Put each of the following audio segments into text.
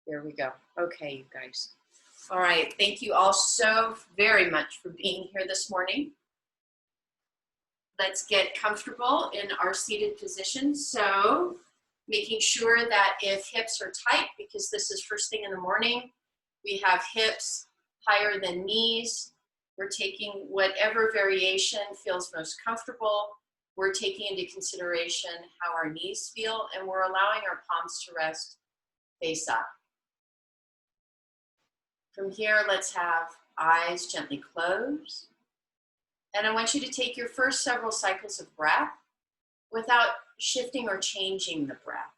There we go. Okay, you guys. All right, thank you all so very much for being here this morning. Let's get comfortable in our seated position. So making sure that if hips are tight, because this is first thing in the morning, we have hips higher than knees. We're taking whatever variation feels most comfortable. We're taking into consideration how our knees feel, and we're allowing our palms to rest face up. From here, let's have eyes gently closed. And I want you to take your first several cycles of breath without shifting or changing the breath.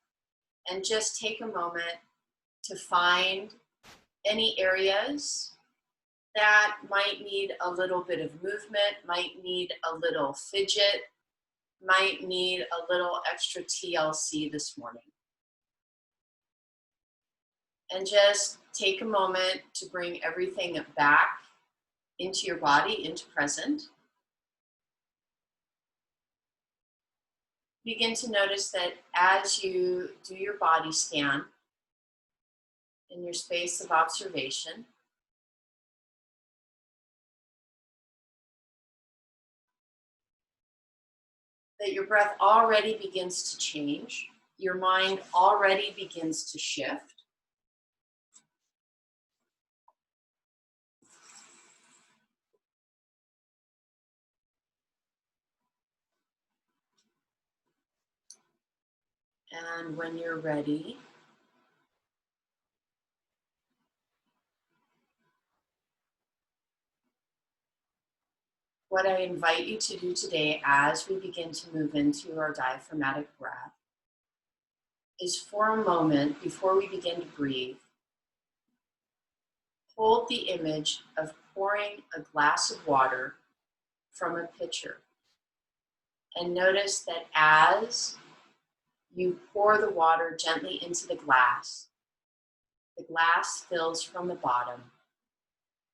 And just take a moment to find any areas that might need a little bit of movement, might need a little fidget, might need a little extra TLC this morning. And just take a moment to bring everything back into your body, into present. Begin to notice that as you do your body scan in your space of observation, that your breath already begins to change, your mind already begins to shift. And when you're ready, what I invite you to do today as we begin to move into our diaphragmatic breath is, for a moment before we begin to breathe, hold the image of pouring a glass of water from a pitcher. And notice that as you pour the water gently into the glass fills from the bottom,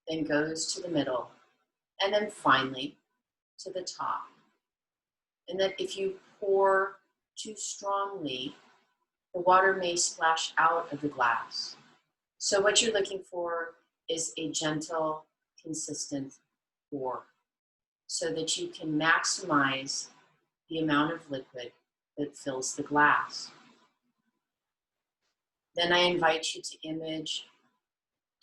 then goes to the middle, and then finally to the top. And that if you pour too strongly, the water may splash out of the glass. So what you're looking for is a gentle, consistent pour, so that you can maximize the amount of liquid that fills the glass. Then I invite you to image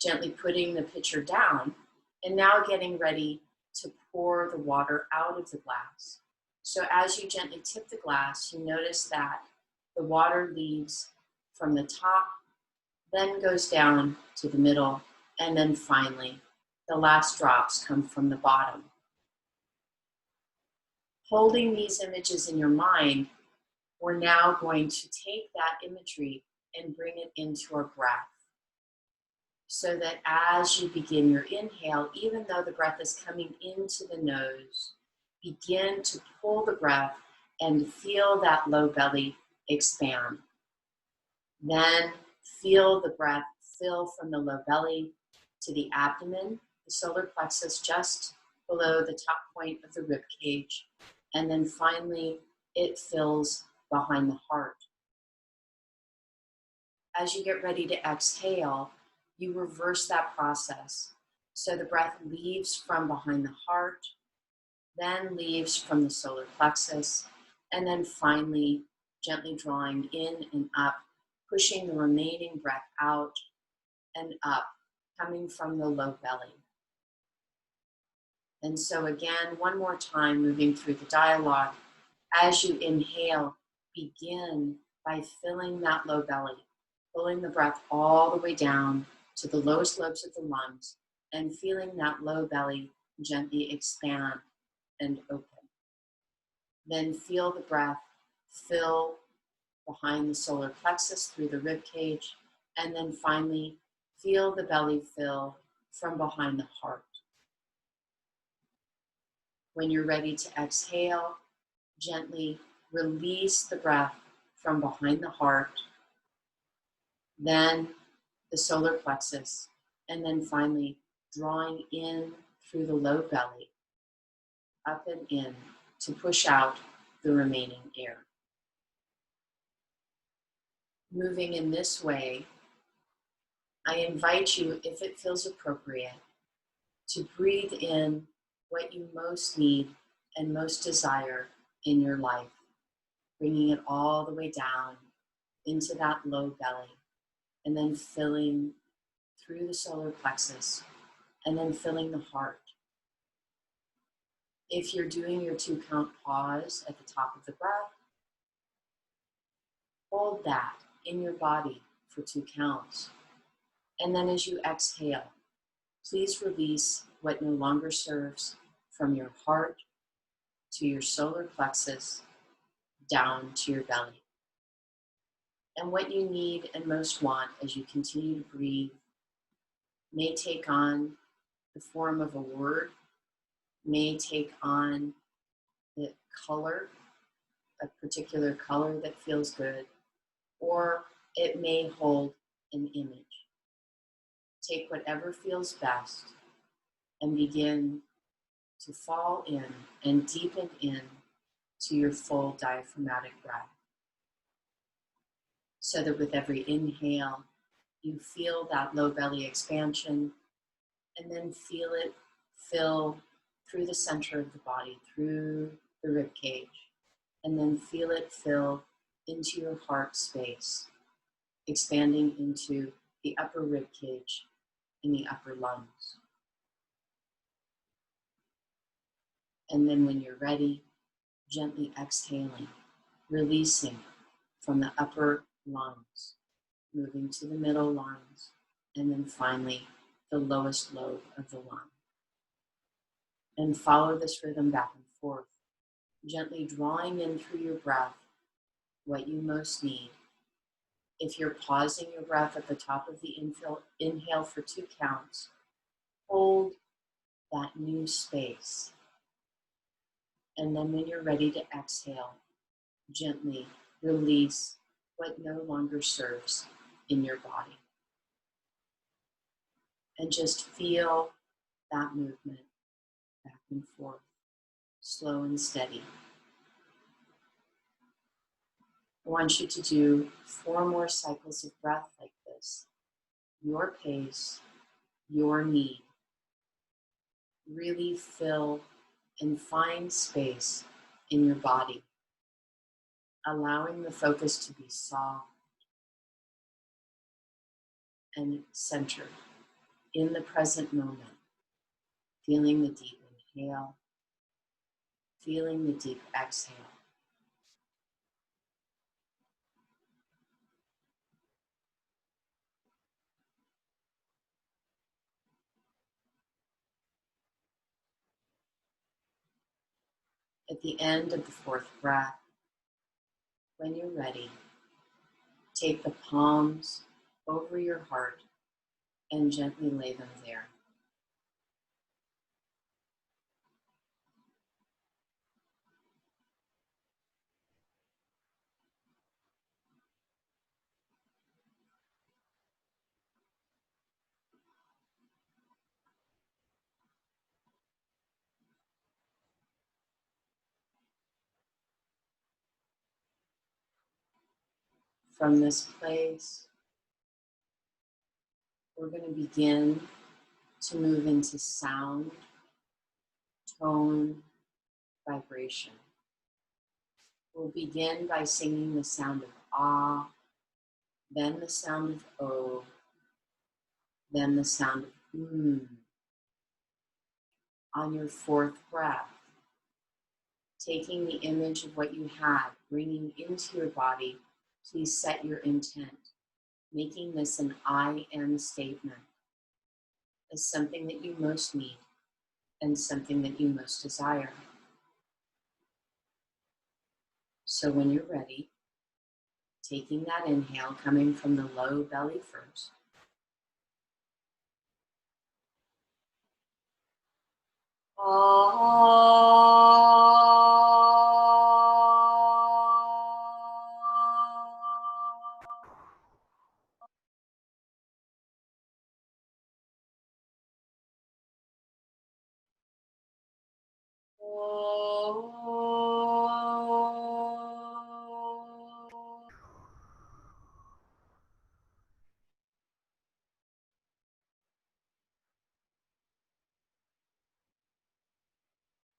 gently putting the pitcher down and now getting ready to pour the water out of the glass. So as you gently tip the glass, you notice that the water leaves from the top, then goes down to the middle, and then finally, the last drops come from the bottom. Holding these images in your mind, we're now going to take that imagery and bring it into our breath. So that as you begin your inhale, even though the breath is coming into the nose, begin to pull the breath and feel that low belly expand. Then feel the breath fill from the low belly to the abdomen, the solar plexus just below the top point of the rib cage, and then finally it fills behind the heart. As you get ready to exhale, you reverse that process. So the breath leaves from behind the heart, then leaves from the solar plexus, and then finally gently drawing in and up, pushing the remaining breath out and up, coming from the low belly. And so again, one more time, moving through the dialogue. As you inhale, begin by filling that low belly, pulling the breath all the way down to the lowest lobes of the lungs, and feeling that low belly gently expand and open. Then feel the breath fill behind the solar plexus through the rib cage, and then finally feel the belly fill from behind the heart. When you're ready to exhale, gently release the breath from behind the heart, then the solar plexus, and then finally drawing in through the low belly, up and in to push out the remaining air. Moving in this way, I invite you, if it feels appropriate, to breathe in what you most need and most desire in your life, bringing it all the way down into that low belly, and then filling through the solar plexus, and then filling the heart. If you're doing your 2-count pause at the top of the breath, hold that in your body for 2 counts. And then as you exhale, please release what no longer serves from your heart to your solar plexus down to your belly. And what you need and most want as you continue to breathe may take on the form of a word, may take on the color, a particular color that feels good, or it may hold an image. Take whatever feels best and begin to fall in and deepen in to your full diaphragmatic breath. So that with every inhale, you feel that low belly expansion, and then feel it fill through the center of the body, through the rib cage, and then feel it fill into your heart space, expanding into the upper rib cage and the upper lungs. And then when you're ready, gently exhaling, releasing from the upper lungs, moving to the middle lungs, and then finally the lowest lobe of the lung. And follow this rhythm back and forth, gently drawing in through your breath what you most need. If you're pausing your breath at the top of the inhale for 2 counts, hold that new space. And then when you're ready to exhale, gently release what no longer serves in your body. And just feel that movement back and forth, slow and steady. I want you to do 4 more cycles of breath like this. Your pace, your need. Really fill and find space in your body, allowing the focus to be soft and centered in the present moment, feeling the deep inhale, feeling the deep exhale. At the end of the 4th breath, when you're ready, take the palms over your heart and gently lay them there. From this place, we're going to begin to move into sound, tone, vibration. We'll begin by singing the sound of ah, then the sound of oh, then the sound of on your 4th breath, taking the image of what you had, bringing into your body, please set your intent, making this an I am statement as something that you most need and something that you most desire. So when you're ready, taking that inhale, coming from the low belly first,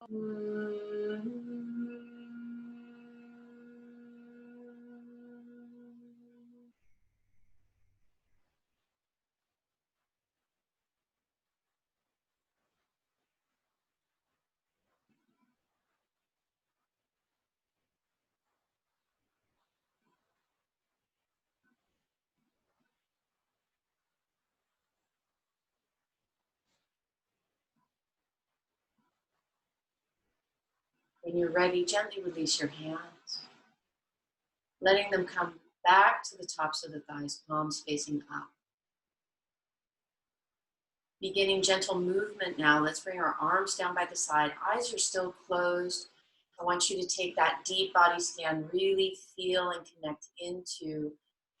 When you're ready, gently release your hands, letting them come back to the tops of the thighs, palms facing up. Beginning gentle movement now. Let's bring our arms down by the side. Eyes are still closed. I want you to take that deep body scan, really feel and connect into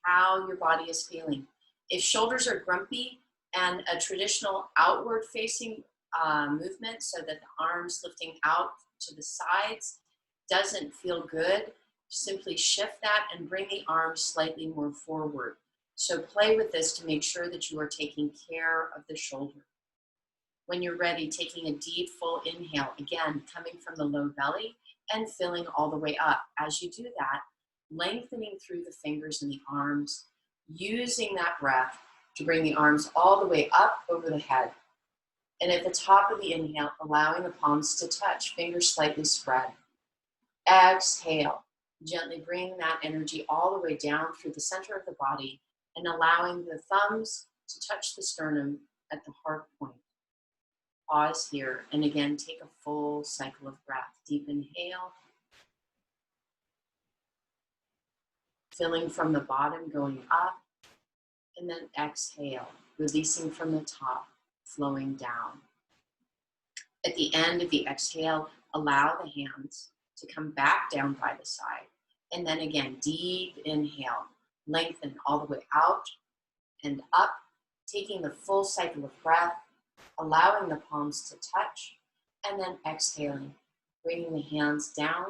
how your body is feeling. If shoulders are grumpy and a traditional outward facing movement, so that the arms lifting out to the sides doesn't feel good, simply shift that and bring the arms slightly more forward. So play with this to make sure that you are taking care of the shoulder. When you're ready, taking a deep, full inhale, again, coming from the low belly and filling all the way up. As you do that, lengthening through the fingers and the arms, using that breath to bring the arms all the way up over the head. And at the top of the inhale, allowing the palms to touch, fingers slightly spread. Exhale, gently bring that energy all the way down through the center of the body and allowing the thumbs to touch the sternum at the heart point. Pause here, and again, take a full cycle of breath. Deep inhale, filling from the bottom, going up, and then exhale, releasing from the top, flowing down. At the end of the exhale, allow the hands to come back down by the side. And then again, deep inhale, lengthen all the way out and up, taking the full cycle of breath, allowing the palms to touch, and then exhaling, bringing the hands down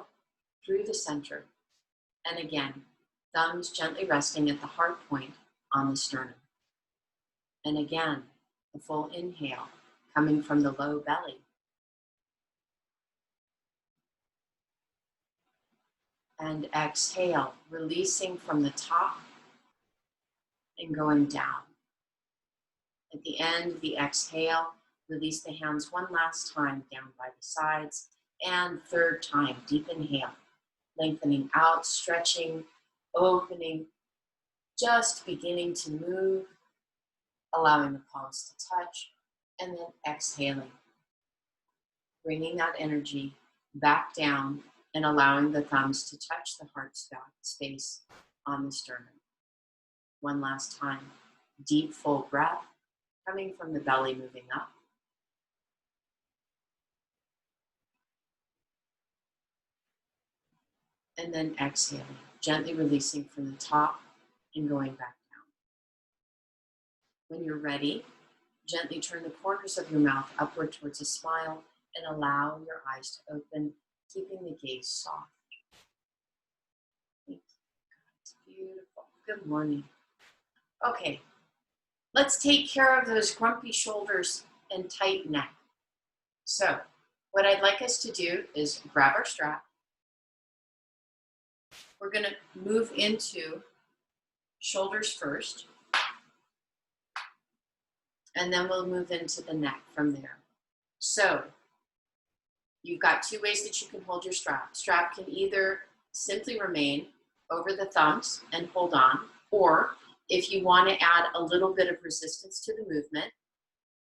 through the center. And again, thumbs gently resting at the heart point on the sternum. And again, the full inhale coming from the low belly. And exhale, releasing from the top and going down. At the end of the exhale, release the hands one last time down by the sides. And third time, deep inhale, lengthening out, stretching, opening, just beginning to move, allowing the palms to touch, and then exhaling, bringing that energy back down and allowing the thumbs to touch the heart space on the sternum. One last time, deep, full breath, coming from the belly, moving up. And then exhaling, gently releasing from the top and going back down. When you're ready, gently turn the corners of your mouth upward towards a smile and allow your eyes to open, keeping the gaze soft. Thank you. It's beautiful. Good morning. Okay, let's take care of those grumpy shoulders and tight neck. So what I'd like us to do is grab our strap. We're going to move into shoulders first, and then we'll move into the neck from there. So you've got two ways that you can hold your strap. Strap can either simply remain over the thumbs and hold on, or if you want to add a little bit of resistance to the movement,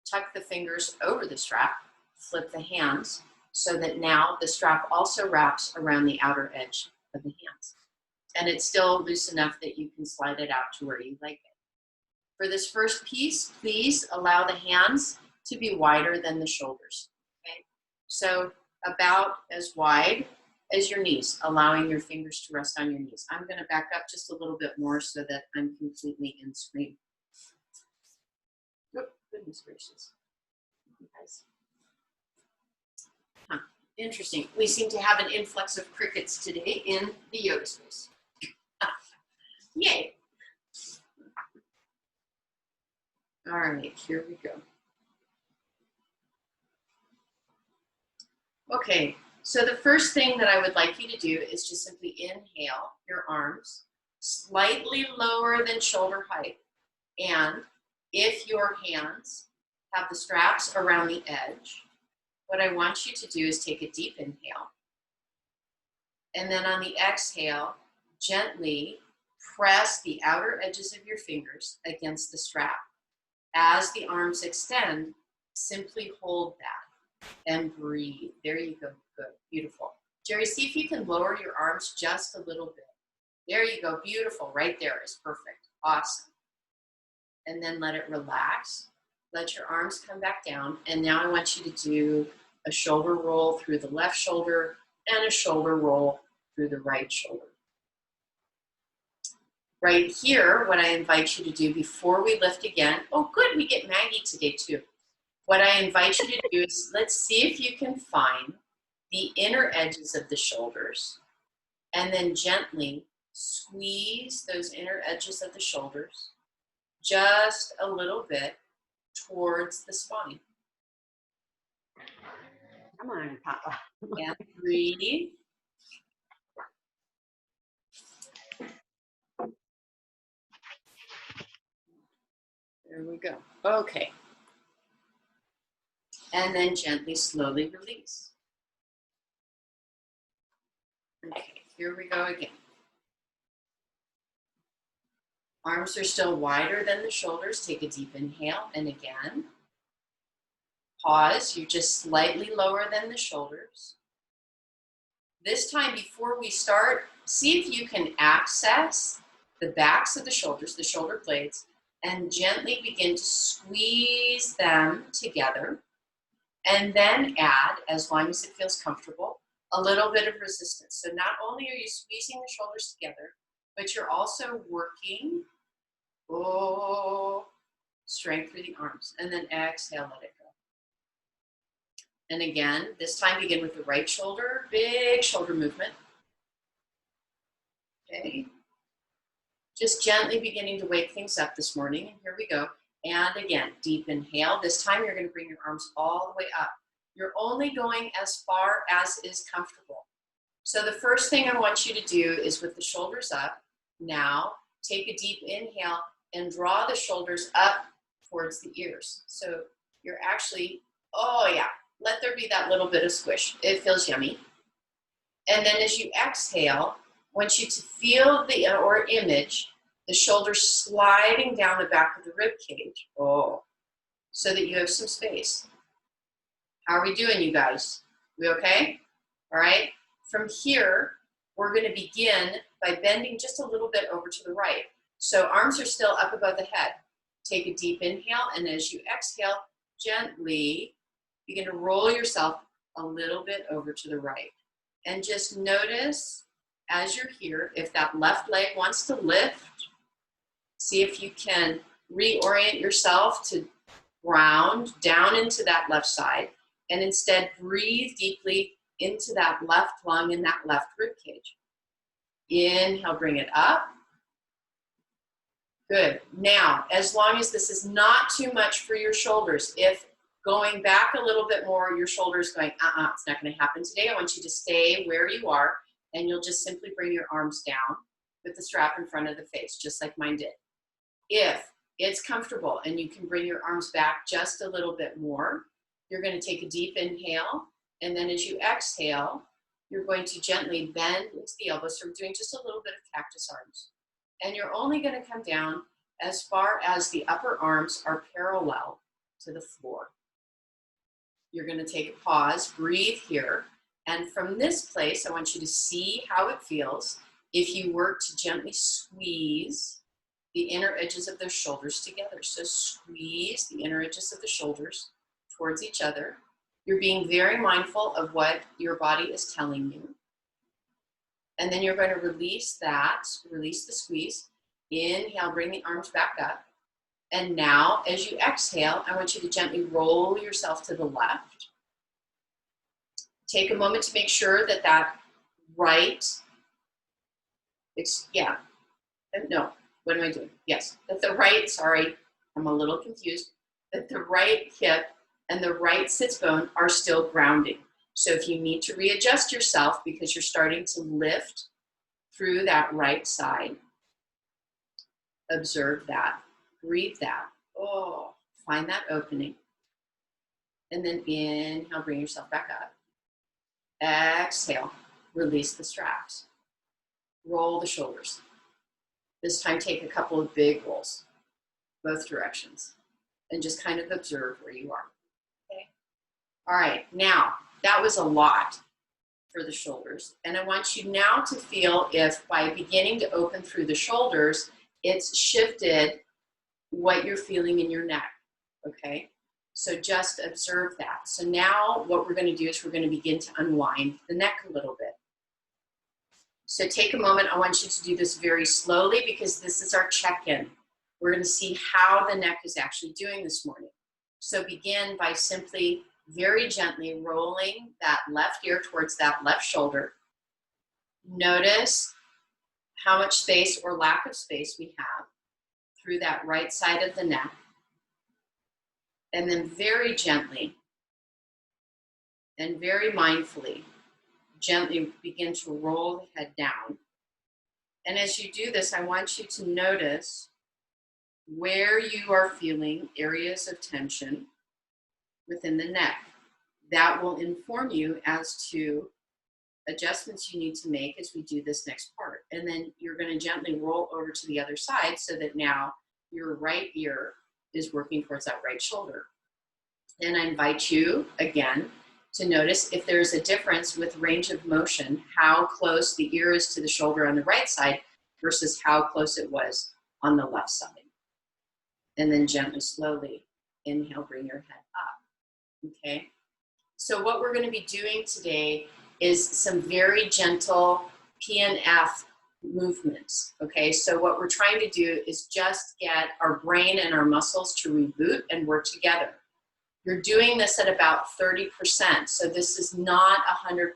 tuck the fingers over the strap, flip the hands so that now the strap also wraps around the outer edge of the hands. And it's still loose enough that you can slide it out to where you like it. For this first piece, please allow the hands to be wider than the shoulders. Okay? So about as wide as your knees, allowing your fingers to rest on your knees. I'm going to back up just a little bit more so that I'm completely in screen. Oh, goodness gracious. You guys. Huh. Interesting. We seem to have an influx of crickets today in the yoga space. Yay. All right, here we go. Okay, so the first thing that I would like you to do is just simply inhale your arms slightly lower than shoulder height. And if your hands have the straps around the edge, what I want you to do is take a deep inhale. And then on the exhale, gently press the outer edges of your fingers against the strap. As the arms extend, simply hold that and breathe. There you go. Good. Beautiful. Jerry, see if you can lower your arms just a little bit. There you go. Beautiful. Right there is perfect. Awesome. And then let it relax. Let your arms come back down. And now I want you to do a shoulder roll through the left shoulder and a shoulder roll through the right shoulder. Right here, what I invite you to do before we lift again, oh good, we get Maggie today too. What I invite you to do is, let's see if you can find the inner edges of the shoulders and then gently squeeze those inner edges of the shoulders just a little bit towards the spine. Come on, Papa. And breathe. There we go. Okay. And then gently, slowly release. Okay, here we go again. Arms are still wider than the shoulders. Take a deep inhale, and again. Pause, you're just slightly lower than the shoulders. This time, before we start, see if you can access the backs of the shoulders, the shoulder blades, and gently begin to squeeze them together. And then add, as long as it feels comfortable, a little bit of resistance. So not only are you squeezing the shoulders together, but you're also working strength through the arms. And then exhale, let it go. And again, this time begin with the right shoulder, big shoulder movement. Okay. Just gently beginning to wake things up this morning. And here we go. And again, deep inhale. This time you're going to bring your arms all the way up. You're only going as far as is comfortable. So the first thing I want you to do is with the shoulders up, now take a deep inhale and draw the shoulders up towards the ears. So you're actually, oh yeah, let there be that little bit of squish. It feels yummy. And then as you exhale, I want you to feel the or image the shoulders sliding down the back of the rib cage. So that you have some space. How are we doing, you guys? We okay? All right. From here, we're going to begin by bending just a little bit over to the right. So arms are still up above the head. Take a deep inhale, and as you exhale, gently begin to roll yourself a little bit over to the right. And just notice as you're here, if that left leg wants to lift, see if you can reorient yourself to ground down into that left side, and instead breathe deeply into that left lung and that left rib cage. Inhale, bring it up. Good. Now, as long as this is not too much for your shoulders, if going back a little bit more, your shoulders going, it's not going to happen today, I want you to stay where you are, and you'll just simply bring your arms down with the strap in front of the face, just like mine did. If it's comfortable and you can bring your arms back just a little bit more, you're going to take a deep inhale, and then as you exhale, you're going to gently bend into the elbows. So we're doing just a little bit of cactus arms. And you're only going to come down as far as the upper arms are parallel to the floor. You're going to take a pause, breathe here, and from this place, I want you to see how it feels if you work to gently squeeze the inner edges of those shoulders together. So squeeze the inner edges of the shoulders towards each other. You're being very mindful of what your body is telling you. And then you're going to release that, release the squeeze. Inhale, bring the arms back up. And now, as you exhale, I want you to gently roll yourself to the left. Take a moment to make sure that that right, what am I doing? Yes, that the right, sorry, I'm a little confused, that the right hip and the right sits bone are still grounding. So if you need to readjust yourself because you're starting to lift through that right side, observe that, breathe that. Oh, find that opening. And then inhale, bring yourself back up. Exhale, release the straps. Roll the shoulders. This time take a couple of big rolls, both directions, and just kind of observe where you are. Okay. All right, now that was a lot for the shoulders. And I want you now to feel if by beginning to open through the shoulders, it's shifted what you're feeling in your neck, okay? So just observe that. So now what we're gonna do is we're gonna begin to unwind the neck a little bit. So take a moment, I want you to do this very slowly because this is our check-in. We're gonna see how the neck is actually doing this morning. So begin by simply very gently rolling that left ear towards that left shoulder. Notice how much space or lack of space we have through that right side of the neck. And then very gently and very mindfully, gently begin to roll the head down. And as you do this, I want you to notice where you are feeling areas of tension within the neck. That will inform you as to adjustments you need to make as we do this next part. And then you're going to gently roll over to the other side so that now your right ear is working towards that right shoulder. And I invite you again to notice if there's a difference with range of motion, how close the ear is to the shoulder on the right side versus how close it was on the left side. And then gently, slowly, inhale, bring your head up, okay? So what we're gonna be doing today is some very gentle PNF movements, okay? So what we're trying to do is just get our brain and our muscles to reboot and work together. You're doing this at about 30%, so this is not 100%.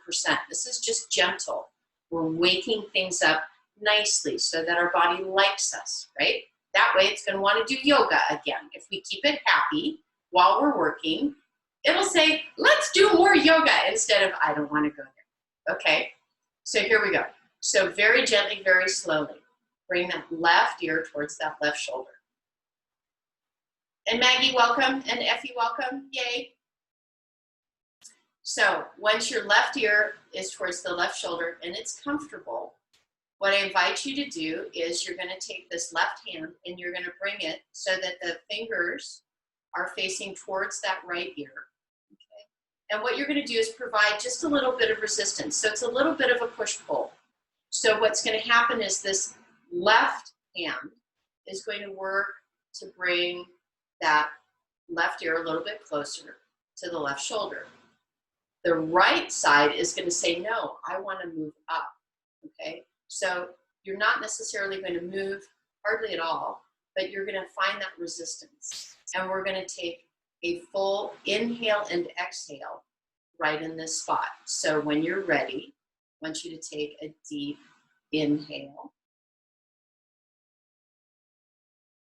This is just gentle. We're waking things up nicely so that our body likes us, right? That way it's gonna wanna do yoga again. If we keep it happy while we're working, it'll say, let's do more yoga instead of, I don't wanna go there, okay? So here we go. So very gently, very slowly, bring that left ear towards that left shoulder. And Maggie, welcome, and Effie, welcome, yay. So once your left ear is towards the left shoulder and it's comfortable, what I invite you to do is you're gonna take this left hand and you're gonna bring it so that the fingers are facing towards that right ear, okay? And what you're gonna do is provide just a little bit of resistance. So it's a little bit of a push-pull. So what's gonna happen is this left hand is going to work to bring that left ear a little bit closer to the left shoulder. The right side is going to say, no, I want to move up, okay? So you're not necessarily going to move hardly at all, but you're going to find that resistance. And we're going to take a full inhale and exhale right in this spot. So when you're ready, I want you to take a deep inhale.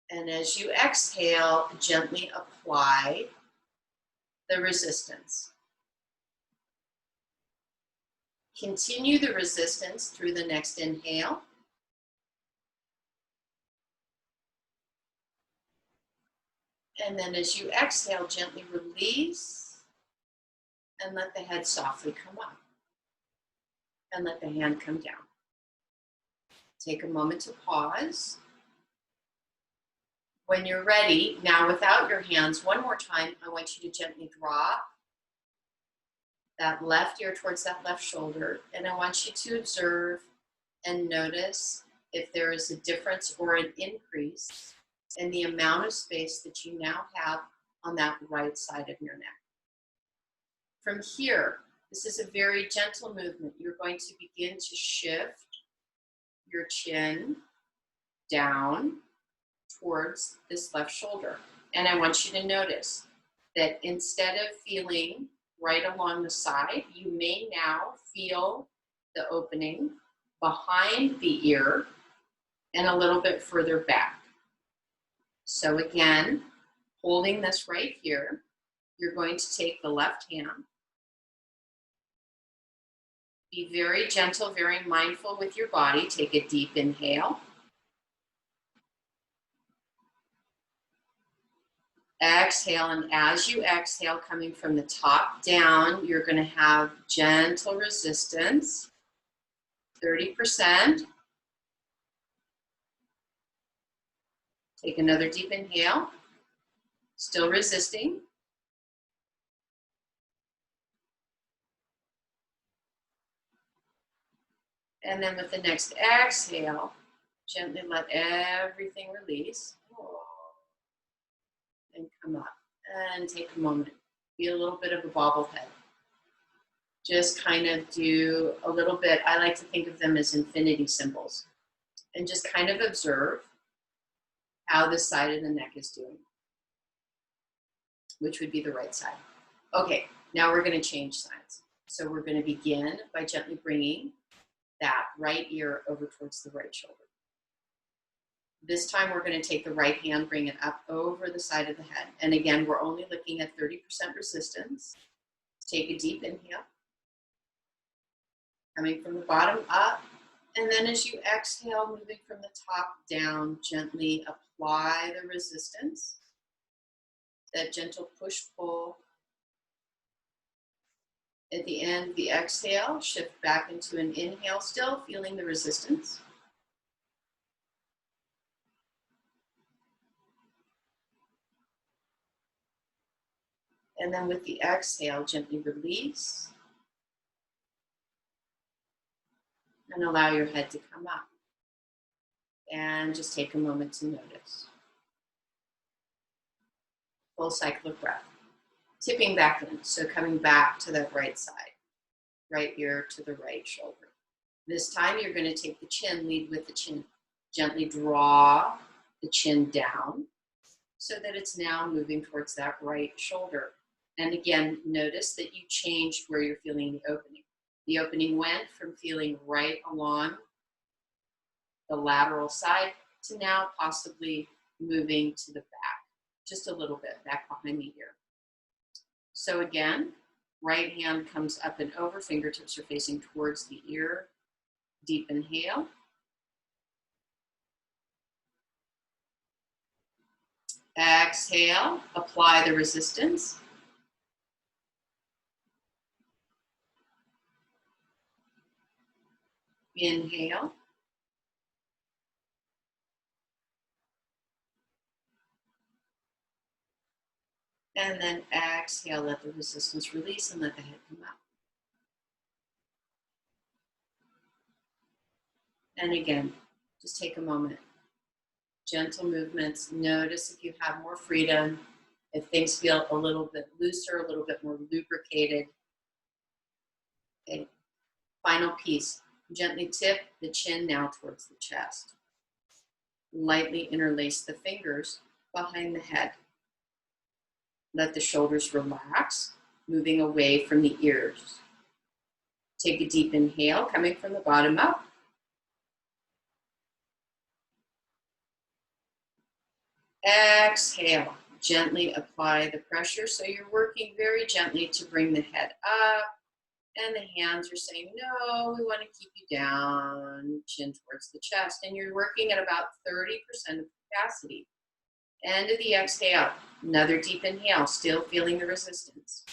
And as you exhale, gently apply the resistance. Continue the resistance through the next inhale. And then as you exhale, gently release and let the head softly come up. And let the hand come down. Take a moment to pause. When you're ready, now without your hands, one more time, I want you to gently drop that left ear towards that left shoulder. And I want you to observe and notice if there is a difference or an increase in the amount of space that you now have on that right side of your neck. From here, this is a very gentle movement. You're going to begin to shift your chin down towards this left shoulder. And I want you to notice that instead of feeling right along the side, you may now feel the opening behind the ear and a little bit further back. So again, holding this right here, you're going to take the left hand Be very gentle, very mindful with your body. Take a deep inhale. Exhale, and as you exhale, coming from the top down, you're going to have gentle resistance, 30%. Take another deep inhale, still resisting. And then with the next exhale, gently let everything release. And come up and take a moment. Be a little bit of a bobblehead. Just kind of do a little bit. I like to think of them as infinity symbols. And just kind of observe how this side of the neck is doing, which would be the right side. Okay, now we're going to change sides. So we're going to begin by gently bringing that right ear over towards the right shoulder. This time we're going to take the right hand, bring it up over the side of the head. And again, we're only looking at 30% resistance. Take a deep inhale. Coming from the bottom up. And then as you exhale, moving from the top down, gently apply the resistance. That gentle push-pull. At the end of the exhale, shift back into an inhale, still feeling the resistance. And then with the exhale, gently release. And allow your head to come up. And just take a moment to notice. Full cycle of breath. Tipping back in, so coming back to that right side. Right ear to the right shoulder. This time you're going to take the chin, lead with the chin. Gently draw the chin down so that it's now moving towards that right shoulder. And again, notice that you changed where you're feeling the opening. The opening went from feeling right along the lateral side to now possibly moving to the back, just a little bit back behind the ear. So again, right hand comes up and over, fingertips are facing towards the ear. Deep inhale. Exhale, apply the resistance. Inhale. And then exhale, let the resistance release and let the head come up. And again, just take a moment. Gentle movements. Notice if you have more freedom, if things feel a little bit looser, a little bit more lubricated. Okay. Final piece. Gently tip the chin now towards the chest. Lightly interlace the fingers behind the head. Let the shoulders relax, moving away from the ears. Take a deep inhale, coming from the bottom up. Exhale, gently apply the pressure. So you're working very gently to bring the head up. And the hands are saying, no, we want to keep you down, chin towards the chest. And you're working at about 30% of capacity. End of the exhale, another deep inhale, still feeling the resistance.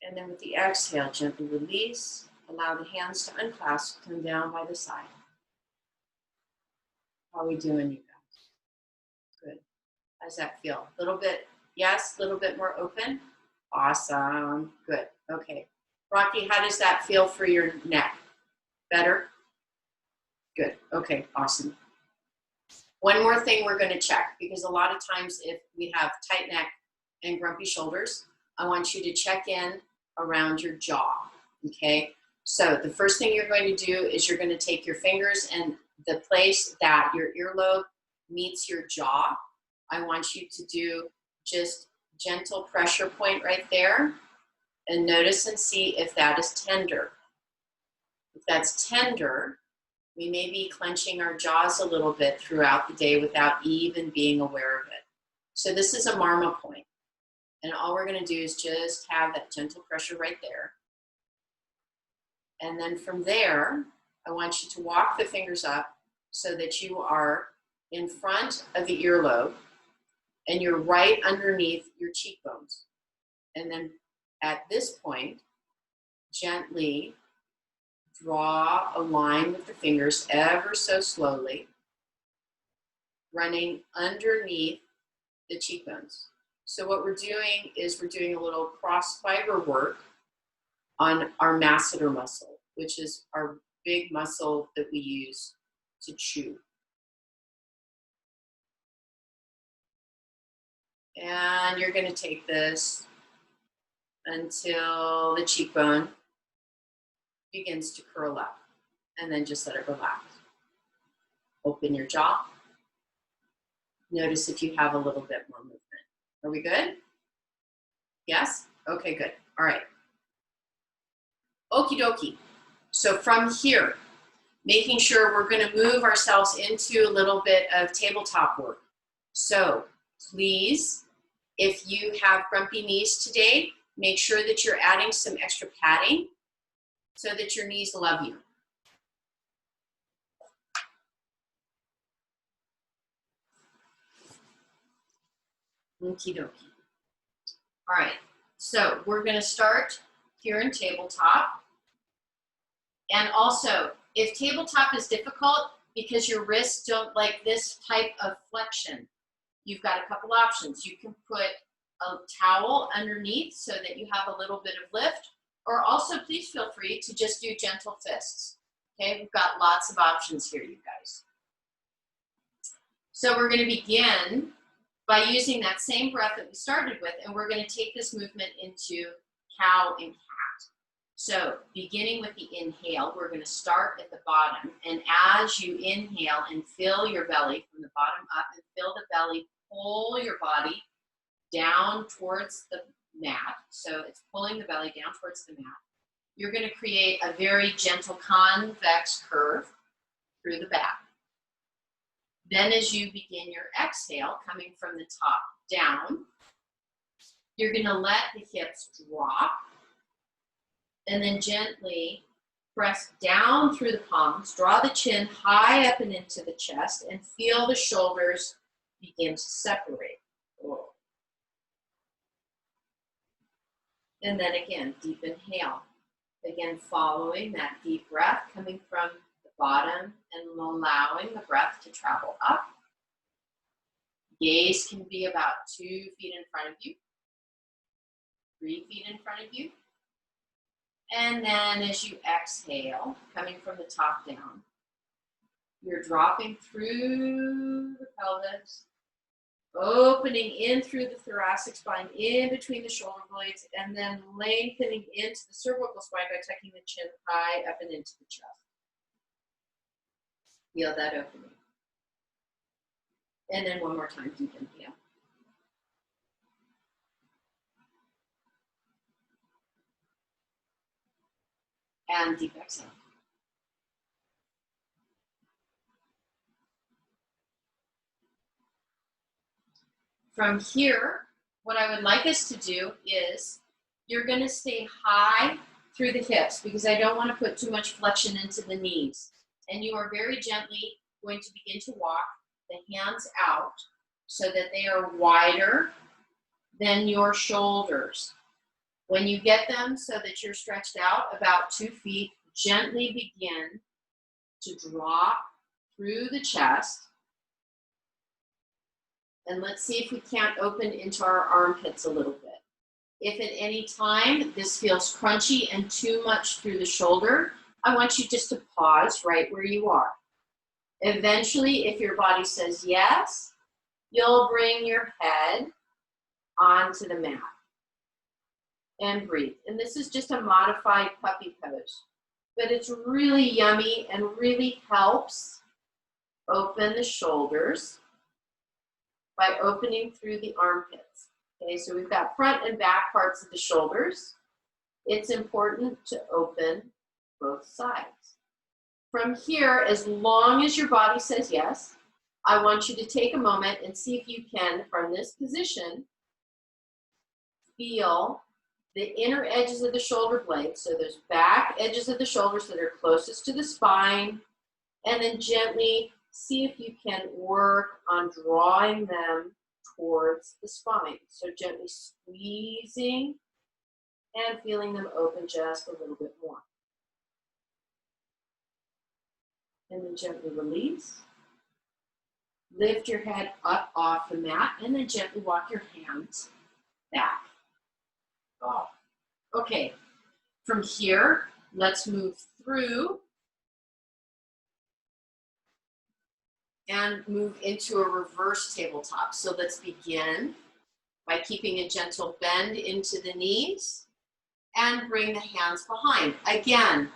And then with the exhale, gently release. Allow the hands to unclasp, come down by the side. How are we doing, you guys? Good. How does that feel? A little bit, yes, a little bit more open? Awesome. Good. Okay. Rocky, how does that feel for your neck? Better? Good. Okay, awesome. One more thing we're going to check, because a lot of times if we have tight neck and grumpy shoulders, I want you to check in around your jaw, okay? So the first thing you're going to do is you're going to take your fingers and the place that your earlobe meets your jaw, I want you to do just gentle pressure point right there and notice and see if that is tender. If that's tender, we may be clenching our jaws a little bit throughout the day without even being aware of it. So this is a marma point. And all we're going to do is just have that gentle pressure right there. And then from there, I want you to walk the fingers up so that you are in front of the earlobe and you're right underneath your cheekbones. And then at this point, gently draw a line with the fingers ever so slowly, running underneath the cheekbones. So what we're doing is we're doing a little cross fiber work on our masseter muscle, which is our big muscle that we use to chew. And you're going to take this until the cheekbone begins to curl up, and then just let it relax. Open your jaw. Notice if you have a little bit more movement. Are we good? Yes? Okay, good. All right. Okie dokie. So from here, making sure we're going to move ourselves into a little bit of tabletop work. So please, if you have grumpy knees today, make sure that you're adding some extra padding so that your knees love you. Okie dokie. All right, so we're going to start here in tabletop. And also, if tabletop is difficult because your wrists don't like this type of flexion, you've got a couple options. You can put a towel underneath so that you have a little bit of lift, or also please feel free to just do gentle fists. Okay, we've got lots of options here, you guys. So we're going to begin by using that same breath that we started with, and we're going to take this movement into cow and cat. So beginning with the inhale, we're going to start at the bottom, and as you inhale and fill your belly from the bottom up and fill the belly, pull your body down towards the mat. So it's pulling the belly down towards the mat. You're going to create a very gentle convex curve through the back. Then as you begin your exhale, coming from the top down, you're going to let the hips drop and then gently press down through the palms, draw the chin high up and into the chest, and feel the shoulders begin to separate. Whoa. And then again, deep inhale. Again, following that deep breath, coming from the bottom and allowing the breath to travel up. Gaze can be about 2 feet in front of you, 3 feet in front of you. And then as you exhale, coming from the top down, you're dropping through the pelvis, opening in through the thoracic spine, in between the shoulder blades, and then lengthening into the cervical spine by tucking the chin high up and into the chest. Feel that opening. And then one more time, deep inhale. And deep exhale. From here, what I would like us to do is you're going to stay high through the hips because I don't want to put too much flexion into the knees. And you are very gently going to begin to walk the hands out so that they are wider than your shoulders. When you get them so that you're stretched out about 2 feet, gently begin to drop through the chest. And let's see if we can't open into our armpits a little bit. If at any time this feels crunchy and too much through the shoulder, I want you just to pause right where you are. Eventually, if your body says yes, you'll bring your head onto the mat and breathe. And this is just a modified puppy pose, but it's really yummy and really helps open the shoulders by opening through the armpits. Okay, so we've got front and back parts of the shoulders. It's important to open both sides. From here, as long as your body says yes, I want you to take a moment and see if you can, from this position, feel the inner edges of the shoulder blades, so those back edges of the shoulders that are closest to the spine, and then gently see if you can work on drawing them towards the spine. So gently squeezing and feeling them open just a little bit more. And then gently release. Lift your head up off the mat and then gently walk your hands back. Oh. Okay, from here, let's move through and move into a reverse tabletop. So let's begin by keeping a gentle bend into the knees and bring the hands behind. Again,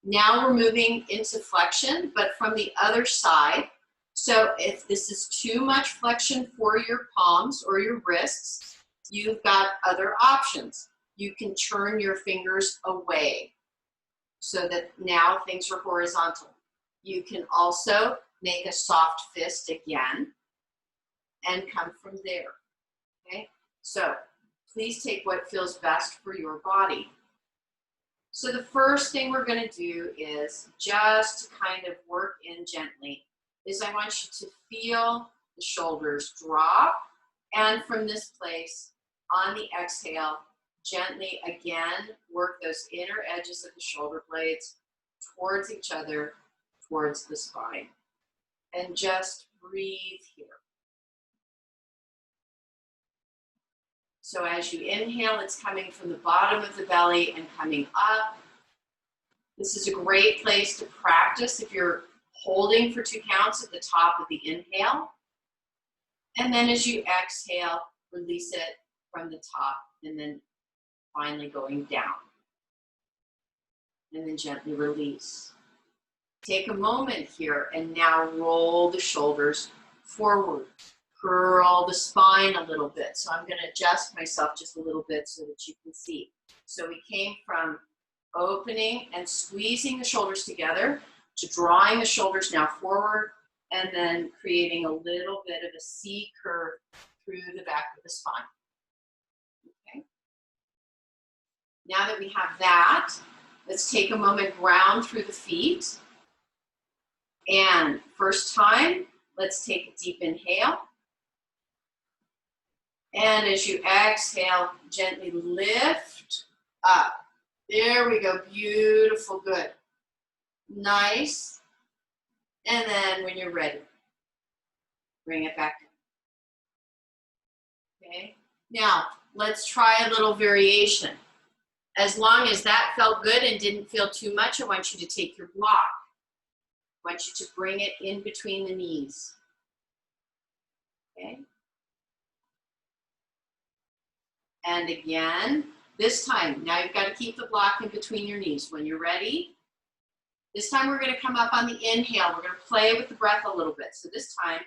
now we're moving into flexion, but from the other side. So if this is too much flexion for your palms or your wrists, you've got other options. You can turn your fingers away so that now things are horizontal. You can also make a soft fist again and come from there, okay? So please take what feels best for your body. So the first thing we're gonna do is just kind of work in gently, is I want you to feel the shoulders drop, and from this place, on the exhale, gently again work those inner edges of the shoulder blades towards each other, towards the spine. And just breathe here. So as you inhale, it's coming from the bottom of the belly and coming up. This is a great place to practice if you're holding for 2 counts at the top of the inhale. And then as you exhale, release it from the top and then finally going down. And then gently release. Take a moment here and now roll the shoulders forward. Curl the spine a little bit. So I'm going to adjust myself just a little bit so that you can see. So we came from opening and squeezing the shoulders together to drawing the shoulders now forward and then creating a little bit of a C curve through the back of the spine. Okay. Now that we have that, let's take a moment, ground through the feet. And first time, let's take a deep inhale. And as you exhale, gently lift up. There we go, beautiful, good. Nice. And then when you're ready, bring it back down. Okay, now let's try a little variation. As long as that felt good and didn't feel too much, I want you to take your block. I want you to bring it in between the knees. Okay. And again, this time, now you've got to keep the block in between your knees. When you're ready, this time we're going to come up on the inhale. We're going to play with the breath a little bit. So this time,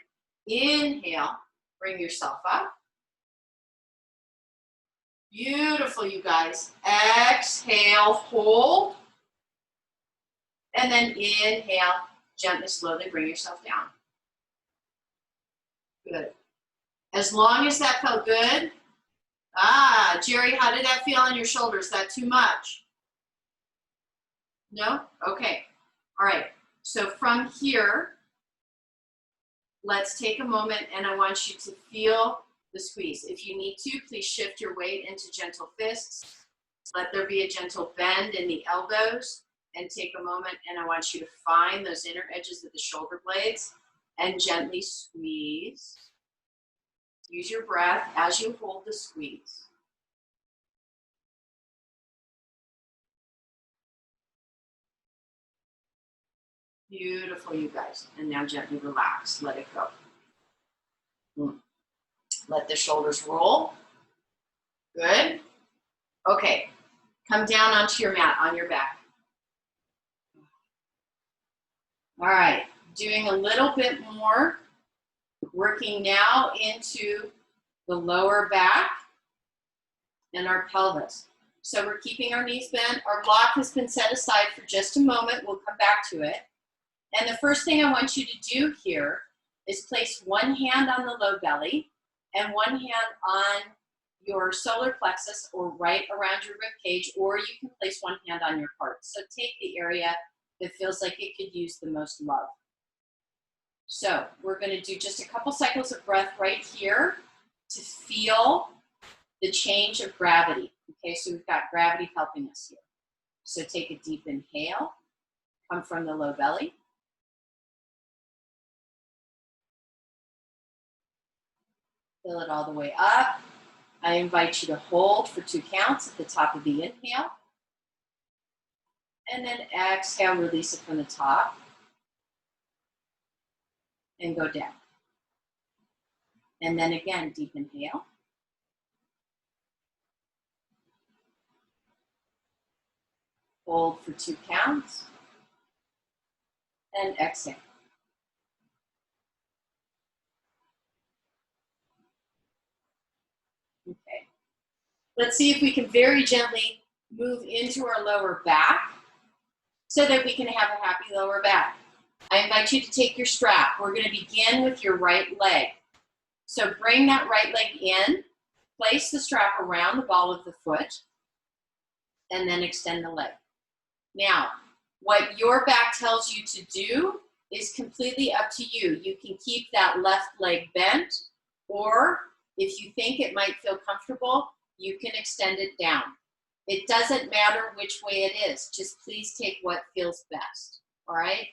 inhale, bring yourself up. Beautiful, you guys. Exhale, hold. And then inhale, gently, slowly bring yourself down. Good. As long as that felt good. Ah, Jerry, how did that feel on your shoulders? Is that too much? No? Okay. All right. So from here, let's take a moment and I want you to feel the squeeze. If you need to, please shift your weight into gentle fists. Let there be a gentle bend in the elbows and take a moment and I want you to find those inner edges of the shoulder blades and gently squeeze. Use your breath as you hold the squeeze. Beautiful, you guys. And now gently relax. Let it go. Let the shoulders roll. Good. Okay. Come down onto your mat on your back. All right. Doing a little bit more. Working now into the lower back and our pelvis. So we're keeping our knees bent. Our block has been set aside for just a moment. We'll come back to it. And the first thing I want you to do here is place one hand on the low belly and one hand on your solar plexus or right around your rib cage, or you can place one hand on your heart. So take the area that feels like it could use the most love. So we're going to do just a couple cycles of breath right here to feel the change of gravity. Okay, so we've got gravity helping us here. So take a deep inhale, come from the low belly. Fill it all the way up. I invite you to hold for 2 counts at the top of the inhale. And then exhale, release it from the top. And go down. And then again, deep inhale. Hold for 2 counts. And exhale. Okay. Let's see if we can very gently move into our lower back so that we can have a happy lower back. I invite you to take your strap. We're going to begin with your right leg. So bring that right leg in, place the strap around the ball of the foot, and then extend the leg. Now, what your back tells you to do is completely up to you. You can keep that left leg bent, or if you think it might feel comfortable, you can extend it down. It doesn't matter which way it is. Just please take what feels best, all right?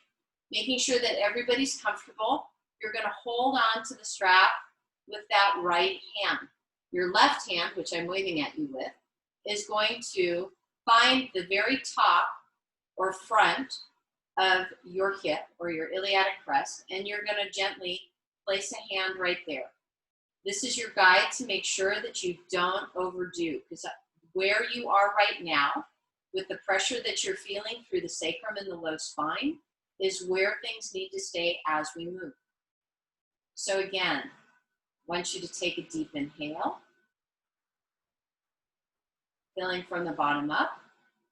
Making sure that everybody's comfortable. You're going to hold on to the strap with that right hand. Your left hand, which I'm waving at you with, is going to find the very top or front of your hip or your iliac crest, and you're going to gently place a hand right there. This is your guide to make sure that you don't overdo, because where you are right now, with the pressure that you're feeling through the sacrum and the low spine, is where things need to stay as we move. So again, I want you to take a deep inhale, filling from the bottom up.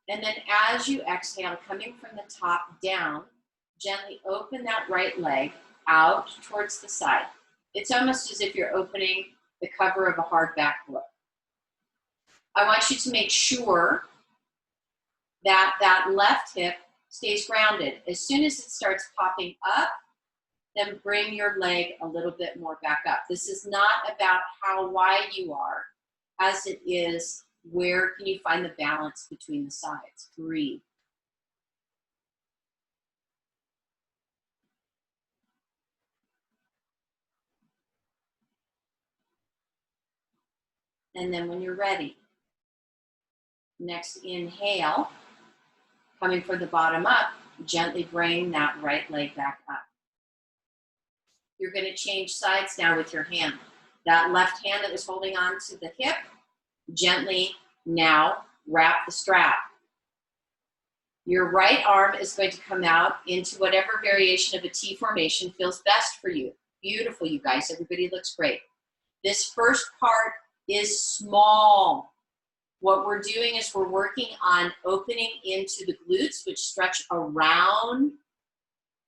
And then as you exhale, coming from the top down, gently open that right leg out towards the side. It's almost as if you're opening the cover of a hardback book. I want you to make sure that that left hip stays grounded. As soon as it starts popping up, then bring your leg a little bit more back up. This is not about how wide you are, as it is where can you find the balance between the sides. Breathe. And then when you're ready, next inhale, coming from the bottom up, gently bring that right leg back up. You're going to change sides now with your hand. That left hand that was holding on to the hip, gently now wrap the strap. Your right arm is going to come out into whatever variation of a T formation feels best for you. Beautiful, you guys. Everybody looks great. This first part is small. What we're doing is we're working on opening into the glutes, which stretch around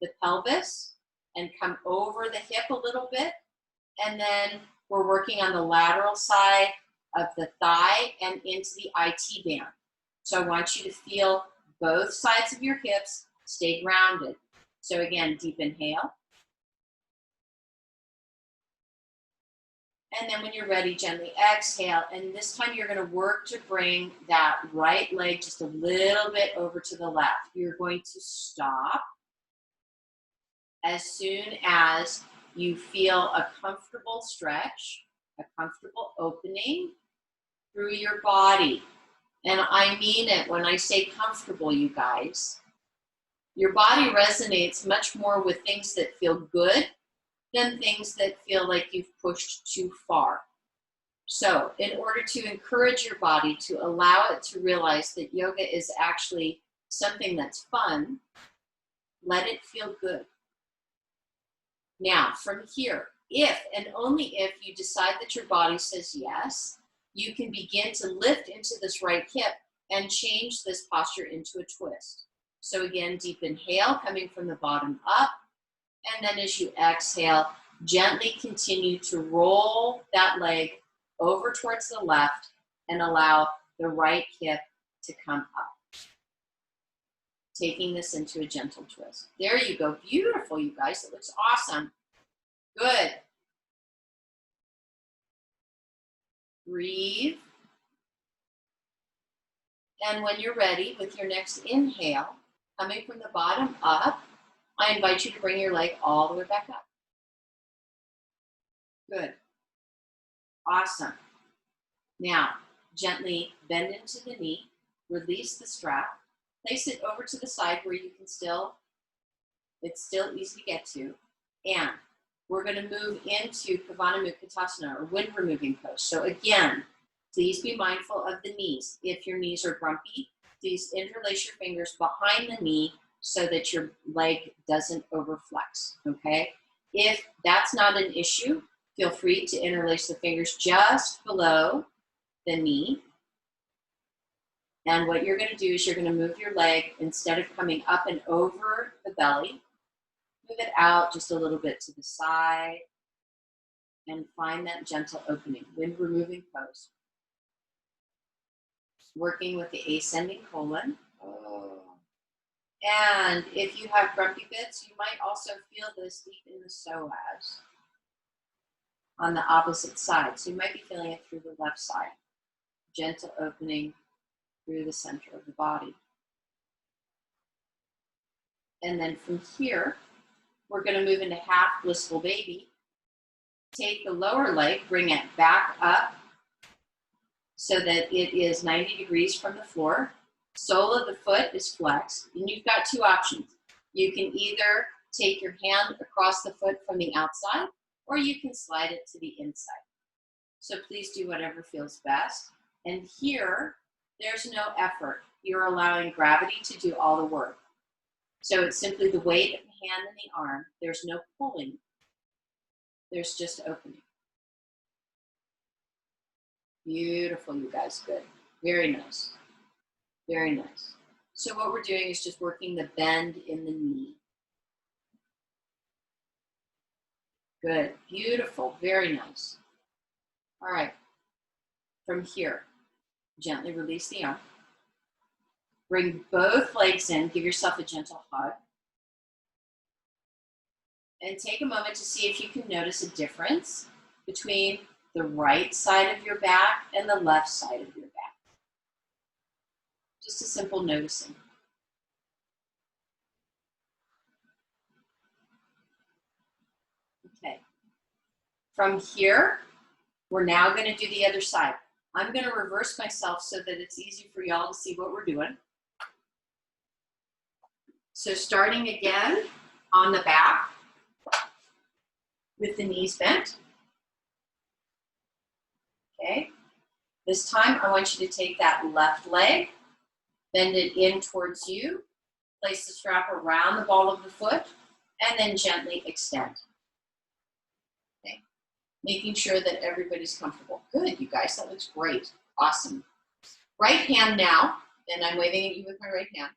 the pelvis and come over the hip a little bit. And then we're working on the lateral side of the thigh and into the IT band. So I want you to feel both sides of your hips stay grounded. So again, deep inhale. And then when you're ready, gently exhale. And this time you're going to work to bring that right leg just a little bit over to the left. You're going to stop as soon as you feel a comfortable stretch, a comfortable opening through your body. And I mean it when I say comfortable, you guys. Your body resonates much more with things that feel good than things that feel like you've pushed too far. So in order to encourage your body to allow it to realize that yoga is actually something that's fun, let it feel good. Now, from here, if and only if you decide that your body says yes, you can begin to lift into this right hip and change this posture into a twist. So again, deep inhale, coming from the bottom up. And then as you exhale, gently continue to roll that leg over towards the left and allow the right hip to come up. Taking this into a gentle twist. There you go. Beautiful, you guys. It looks awesome. Good. Breathe. And when you're ready with your next inhale, coming from the bottom up, I invite you to bring your leg all the way back up. Good. Awesome. Now, gently bend into the knee, release the strap, place it over to the side where you can it's still easy to get to, and we're going to move into Pavana Mukhatasana, or wind removing pose. So again, please be mindful of the knees. If your knees are grumpy, please interlace your fingers behind the knee so that your leg doesn't overflex, okay? If that's not an issue, feel free to interlace the fingers just below the knee. And what you're going to do is you're going to move your leg, instead of coming up and over the belly, move it out just a little bit to the side and find that gentle opening, wind removing pose. Working with the ascending colon. And if you have grumpy bits, you might also feel this deep in the psoas on the opposite side. So you might be feeling it through the left side. Gentle opening through the center of the body. And then from here, we're going to move into half blissful baby. Take the lower leg, bring it back up so that it is 90 degrees from the floor. Sole of the foot is flexed, and you've got two options. You can either take your hand across the foot from the outside, or you can slide it to the inside. So please do whatever feels best. And here, there's no effort. You're allowing gravity to do all the work. So it's simply the weight of the hand and the arm. There's no pulling. There's just opening. Beautiful, you guys. Good. Very nice. Very nice. So what we're doing is just working the bend in the knee. Good. Beautiful. Very nice. All right. From here, gently release the arm. Bring both legs in. Give yourself a gentle hug. And take a moment to see if you can notice a difference between the right side of your back and the left side of your back. Just a simple noticing. Okay. From here, we're now going to do the other side. I'm going to reverse myself so that it's easy for y'all to see what we're doing. So starting again on the back with the knees bent. Okay. This time I want you to take that left leg, bend it in towards you, place the strap around the ball of the foot, and then gently extend. Okay. Making sure that everybody's comfortable. Good, you guys, that looks great. Awesome. Right hand now, and I'm waving at you with my right hand,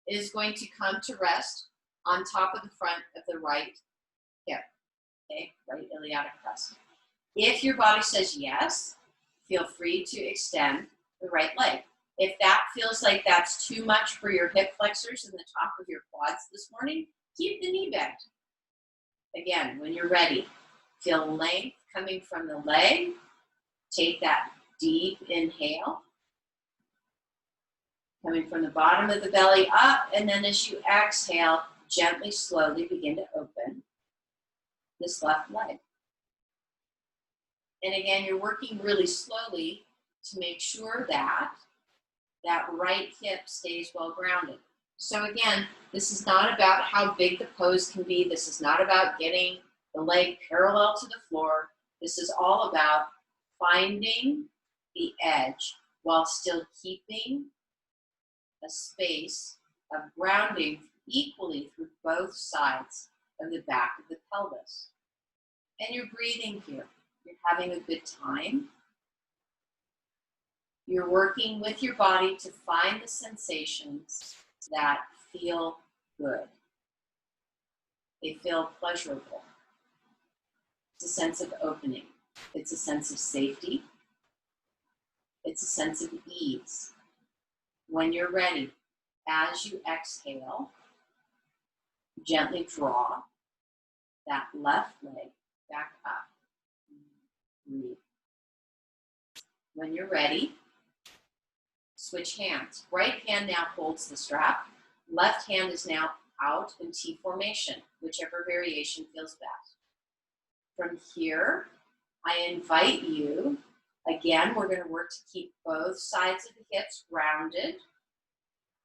is going to come to rest on top of the front of the right hip. Okay, right iliac crest. If your body says yes, feel free to extend the right leg. If that feels like that's too much for your hip flexors and the top of your quads this morning, keep the knee bent. Again, when you're ready, feel length coming from the leg. Take that deep inhale. Coming from the bottom of the belly up, and then as you exhale, gently, slowly begin to open this left leg. And again, you're working really slowly to make sure that that right hip stays well grounded. So again, this is not about how big the pose can be. This is not about getting the leg parallel to the floor. This is all about finding the edge while still keeping a space of grounding equally through both sides of the back of the pelvis. And you're breathing here. You're having a good time. You're working with your body to find the sensations that feel good. They feel pleasurable. It's a sense of opening. It's a sense of safety. It's a sense of ease. When you're ready, as you exhale, gently draw that left leg back up. Breathe. When you're ready, switch hands. Right hand now holds the strap. Left hand is now out in T formation, whichever variation feels best. From here, I invite you, again, we're going to work to keep both sides of the hips rounded,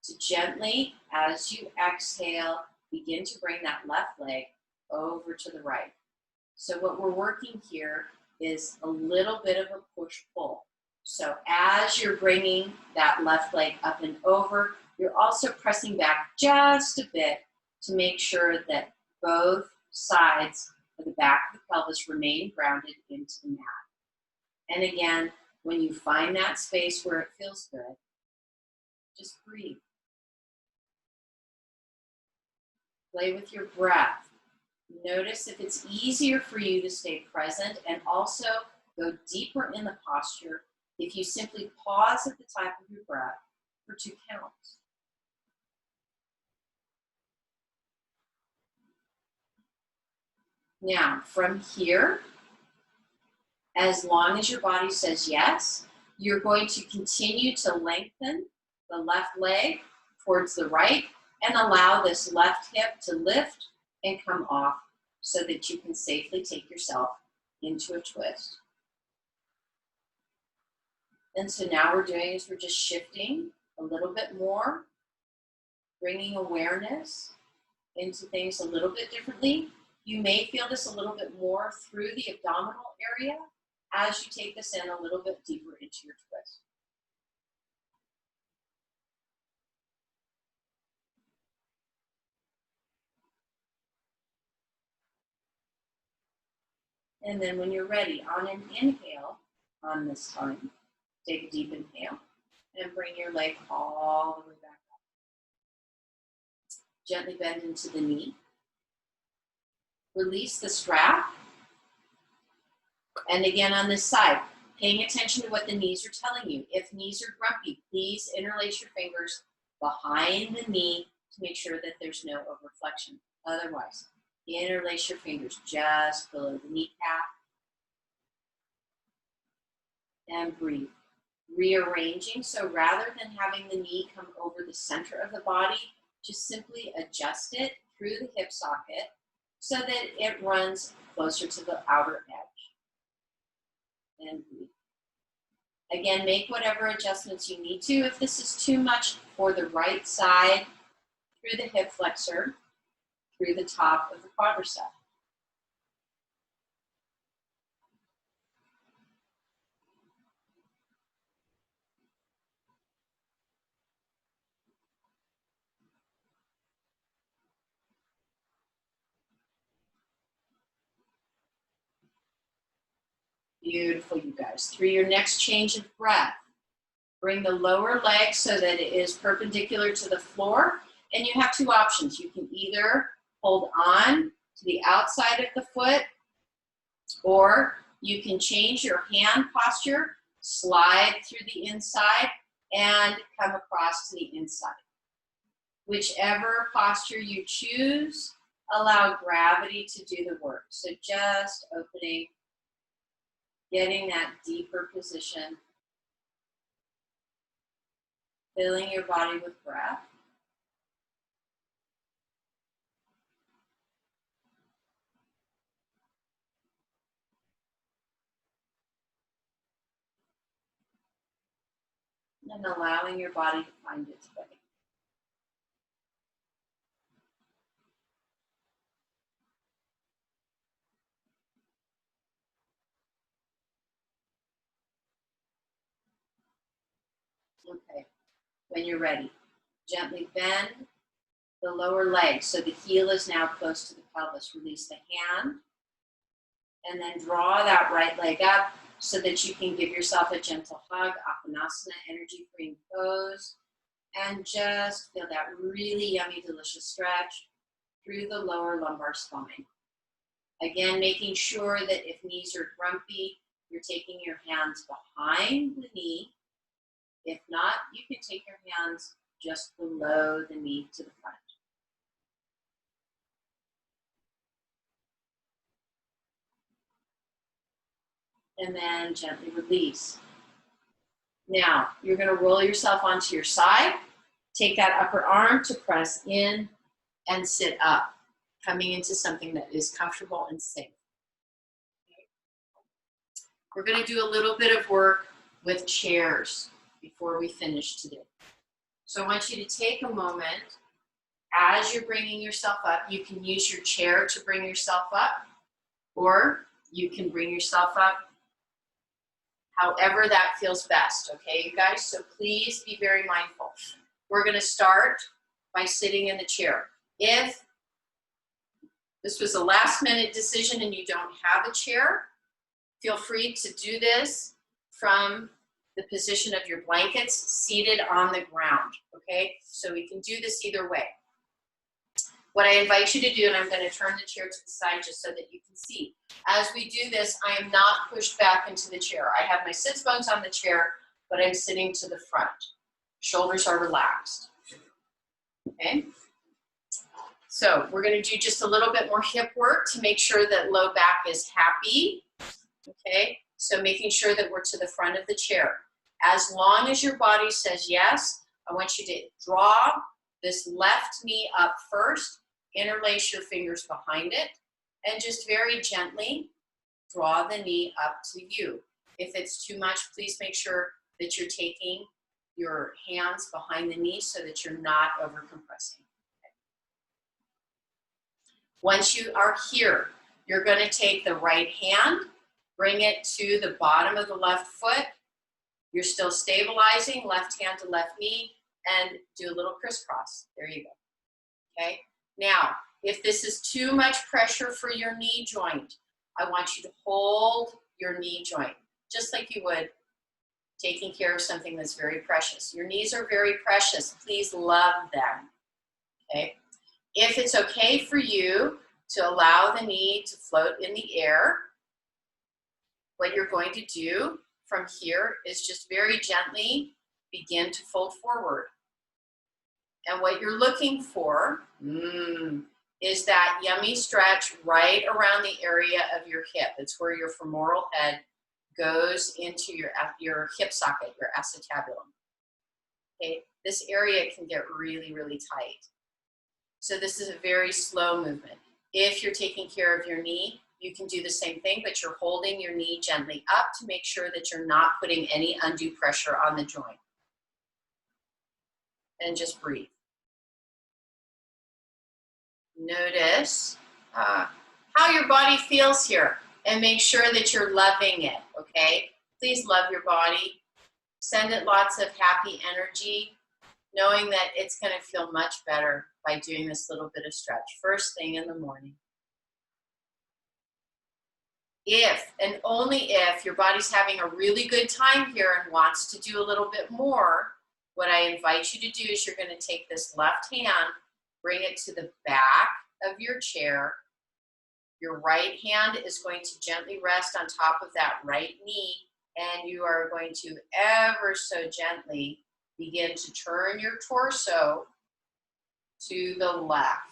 to gently, as you exhale, begin to bring that left leg over to the right. So what we're working here is a little bit of a push-pull. So as you're bringing that left leg up and over, you're also pressing back just a bit to make sure that both sides of the back of the pelvis remain grounded into the mat. And again, when you find that space where it feels good, just breathe. Play with your breath. Notice if it's easier for you to stay present and also go deeper in the posture if you simply pause at the top of your breath for 2 counts. Now, from here, as long as your body says yes, you're going to continue to lengthen the left leg towards the right and allow this left hip to lift and come off so that you can safely take yourself into a twist. And so now we're doing is we're just shifting a little bit more, bringing awareness into things a little bit differently. You may feel this a little bit more through the abdominal area as you take this in a little bit deeper into your twist. And then when you're ready, on an inhale, on this time, take a deep inhale and bring your leg all the way back up. Gently bend into the knee. Release the strap. And again on this side, paying attention to what the knees are telling you. If knees are grumpy, please interlace your fingers behind the knee to make sure that there's no overflexion. Otherwise, interlace your fingers just below the kneecap. And breathe. Rearranging, so rather than having the knee come over the center of the body, just simply adjust it through the hip socket so that it runs closer to the outer edge. And breathe. Again, make whatever adjustments you need to. If this is too much for the right side, through the hip flexor, through the top of the quadricep. Beautiful, you guys. Through your next change of breath, bring the lower leg so that it is perpendicular to the floor. And you have 2 options. You can either hold on to the outside of the foot, or you can change your hand posture, slide through the inside, and come across to the inside. Whichever posture you choose, allow gravity to do the work. So just opening, getting that deeper position, filling your body with breath. And allowing your body to find its way. Okay, when you're ready, gently bend the lower leg so the heel is now close to the pelvis. Release the hand and then draw that right leg up so that you can give yourself a gentle hug, Apanasana, energy-free pose, and just feel that really yummy, delicious stretch through the lower lumbar spine. Again, making sure that if knees are grumpy, you're taking your hands behind the knee If not, you can take your hands just below the knee to the front. And then gently release. Now, you're going to roll yourself onto your side. Take that upper arm to press in and sit up, coming into something that is comfortable and safe. Okay. We're going to do a little bit of work with chairs before we finish today. So I want you to take a moment as you're bringing yourself up. You can use your chair to bring yourself up, or you can bring yourself up however that feels best, okay, you guys? So please be very mindful. We're going to start by sitting in the chair. If this was a last-minute decision and you don't have a chair, feel free to do this from the position of your blankets, seated on the ground, okay? So we can do this either way. What I invite you to do, and I'm going to turn the chair to the side just so that you can see. As we do this, I am not pushed back into the chair. I have my sits bones on the chair, but I'm sitting to the front. Shoulders are relaxed. Okay? So we're going to do just a little bit more hip work to make sure that low back is happy. Okay? So making sure that we're to the front of the chair. As long as your body says yes, I want you to draw this left knee up first. Interlace your fingers behind it, and just very gently draw the knee up to you. If it's too much, please make sure that you're taking your hands behind the knee so that you're not over compressing. Okay. Once you are here, you're going to take the right hand, bring it to the bottom of the left foot. You're still stabilizing, left hand to left knee, and do a little crisscross. There you go. Okay. Now, if this is too much pressure for your knee joint, I want you to hold your knee joint, just like you would taking care of something that's very precious. Your knees are very precious. Please love them. Okay. If it's okay for you to allow the knee to float in the air, what you're going to do from here is just very gently begin to fold forward. And what you're looking for is that yummy stretch right around the area of your hip. It's where your femoral head goes into your hip socket, your acetabulum. Okay, this area can get really, really tight. So this is a very slow movement. If you're taking care of your knee, you can do the same thing, but you're holding your knee gently up to make sure that you're not putting any undue pressure on the joint. And just breathe. Notice how your body feels here and make sure that you're loving it, okay? Please love your body. Send it lots of happy energy, knowing that it's going to feel much better by doing this little bit of stretch first thing in the morning. If and only if your body's having a really good time here and wants to do a little bit more, what I invite you to do is you're going to take this left hand, bring it to the back of your chair. Your right hand is going to gently rest on top of that right knee, and you are going to ever so gently begin to turn your torso to the left.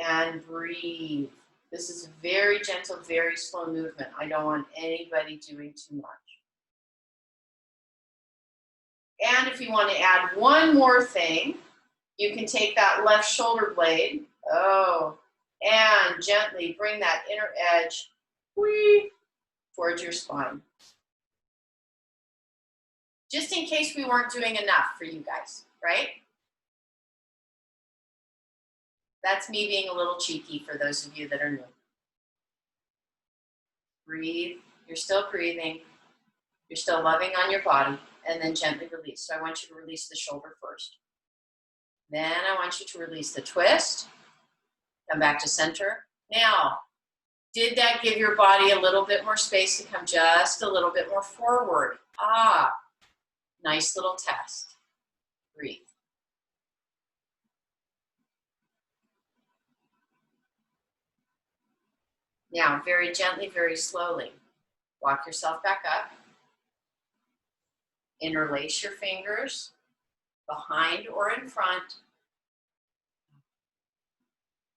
And breathe. This is a very gentle, very slow movement. I don't want anybody doing too much. And if you want to add one more thing, you can take that left shoulder blade, and gently bring that inner edge towards your spine. Just in case we weren't doing enough for you guys, right? That's me being a little cheeky for those of you that are new. Breathe. You're still breathing. You're still loving on your body, and then gently release. So I want you to release the shoulder first. Then I want you to release the twist. Come back to center. Now, did that give your body a little bit more space to come just a little bit more forward? Nice little test. Breathe. Now, very gently, very slowly, walk yourself back up. Interlace your fingers behind or in front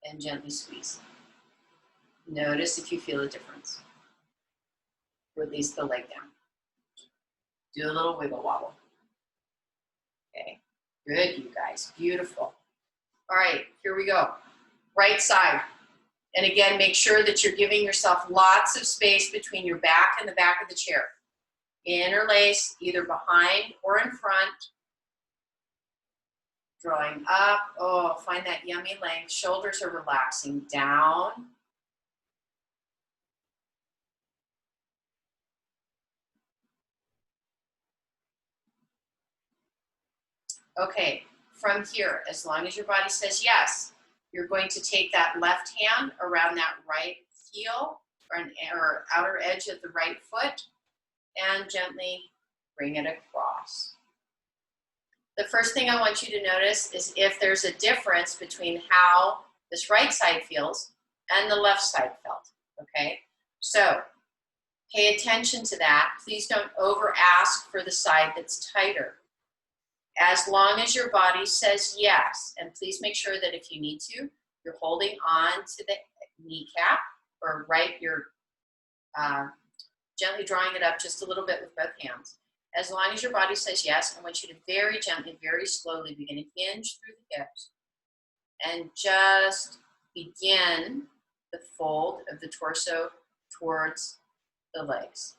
and gently squeeze. Notice if you feel a difference. Release the leg down. Do a little wiggle wobble. Okay, good, you guys, beautiful. All right, here we go. Right side. And again, make sure that you're giving yourself lots of space between your back and the back of the chair. Interlace either behind or in front. Drawing up. Oh, find that yummy length. Shoulders are relaxing down. Okay, from here, as long as your body says yes, you're going to take that left hand around that right heel or outer edge of the right foot and gently bring it across. The first thing I want you to notice is if there's a difference between how this right side feels and the left side felt, okay? So pay attention to that. Please don't over ask for the side that's tighter. As long as your body says yes, and please make sure that if you need to, you're holding on to the kneecap or you're gently drawing it up just a little bit with both hands. As long as your body says yes, I want you to very gently, very slowly begin to hinge through the hips and just begin the fold of the torso towards the legs.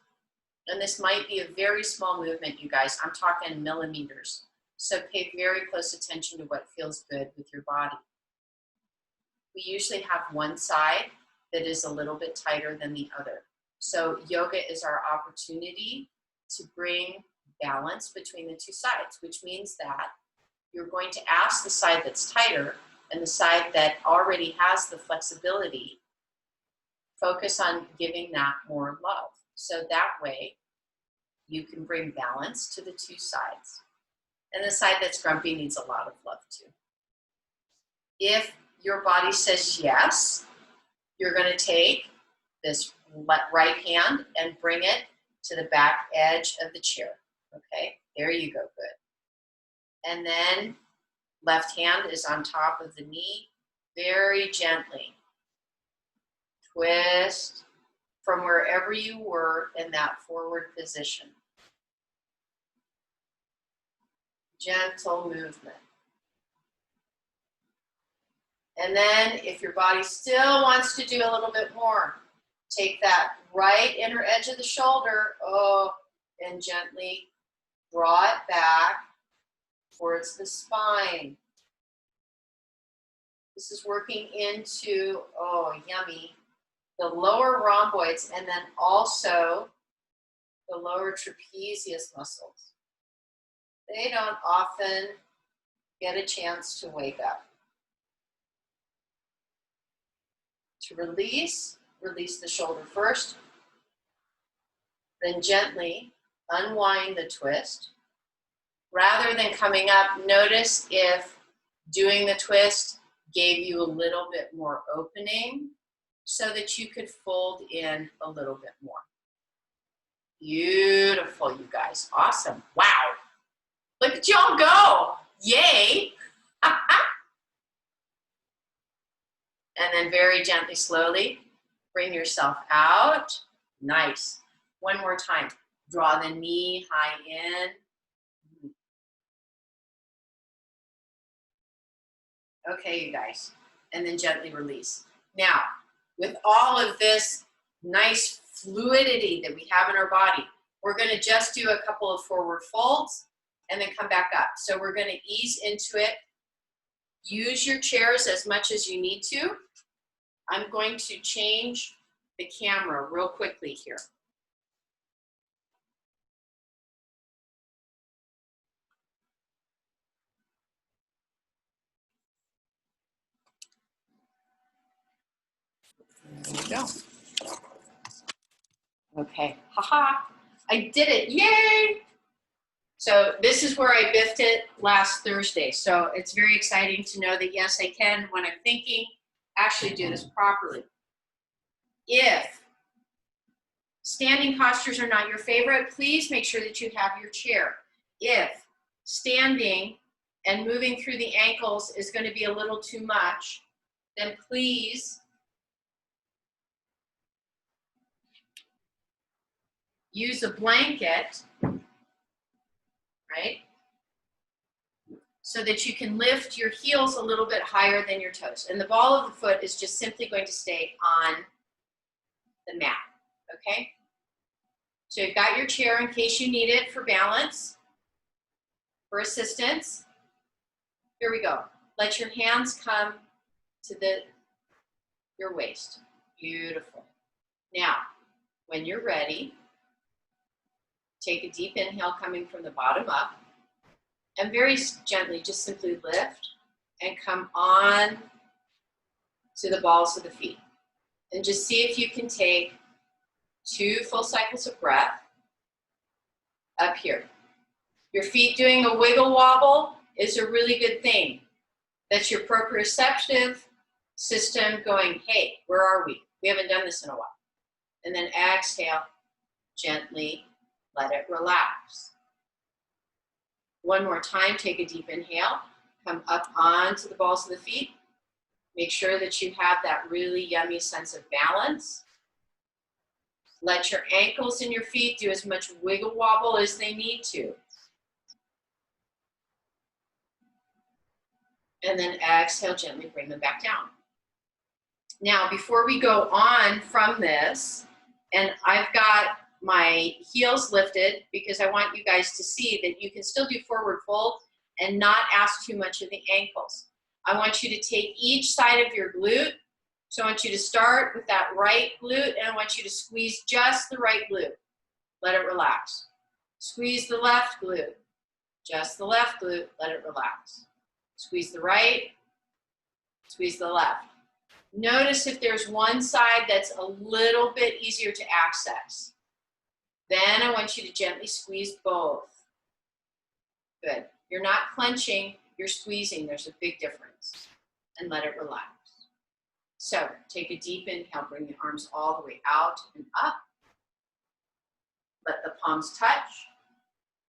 And this might be a very small movement, you guys. I'm talking millimeters. So pay very close attention to what feels good with your body. We usually have one side that is a little bit tighter than the other. So yoga is our opportunity to bring balance between the two sides, which means that you're going to ask the side that's tighter and the side that already has the flexibility, focus on giving that more love. So that way you can bring balance to the two sides. And the side that's grumpy needs a lot of love too. If your body says yes, you're going to take this right hand and bring it to the back edge of the chair. Okay, there you go, good. And then left hand is on top of the knee, very gently. Twist from wherever you were in that forward position. Gentle movement. And then if your body still wants to do a little bit more, take that right inner edge of the shoulder, and gently draw it back towards the spine. This is working into, yummy, the lower rhomboids and then also the lower trapezius muscles. They don't often get a chance to wake up. To release the shoulder first, then gently unwind the twist. Rather than coming up, notice if doing the twist gave you a little bit more opening so that you could fold in a little bit more. Beautiful, you guys. Awesome. Wow. Look at y'all go. Yay. And then very gently, slowly, bring yourself out. Nice. One more time. Draw the knee high in. Okay, you guys. And then gently release. Now, with all of this nice fluidity that we have in our body, we're going to just do a couple of forward folds and then come back up. So we're going to ease into it. Use your chairs as much as you need to. I'm going to change the camera real quickly here. There we go. Okay, haha, I did it, yay! So this is where I biffed it last Thursday. So it's very exciting to know that yes, I can, when I'm thinking, actually do this properly. If standing postures are not your favorite, please make sure that you have your chair. If standing and moving through the ankles is going to be a little too much, then please use a blanket, right? So that you can lift your heels a little bit higher than your toes. And the ball of the foot is just simply going to stay on the mat, okay? So you've got your chair in case you need it for balance, for assistance. Here we go. Let your hands come to your waist. Beautiful. Now, when you're ready, take a deep inhale coming from the bottom up, and very gently just simply lift and come on to the balls of the feet. And just see if you can take 2 full cycles of breath up here. Your feet doing a wiggle wobble is a really good thing. That's your proprioceptive system going, hey, where are we? We haven't done this in a while. And then exhale, gently let it relax. One more time, take a deep inhale, come up onto the balls of the feet. Make sure that you have that really yummy sense of balance. Let your ankles and your feet do as much wiggle wobble as they need to. And then exhale, gently bring them back down. Now, before we go on from this, and I've got my heels lifted because I want you guys to see that you can still do forward fold and not ask too much of the ankles. I want you to take each side of your glute. So I want you to start with that right glute, and I want you to squeeze just the right glute. Let it relax. Squeeze the left glute. Just the left glute. Let it relax. Squeeze the right. Squeeze the left. Notice if there's one side that's a little bit easier to access. Then I want you to gently squeeze both. Good. You're not clenching, you're squeezing. There's a big difference. And let it relax. So take a deep inhale, bring the arms all the way out and up. Let the palms touch.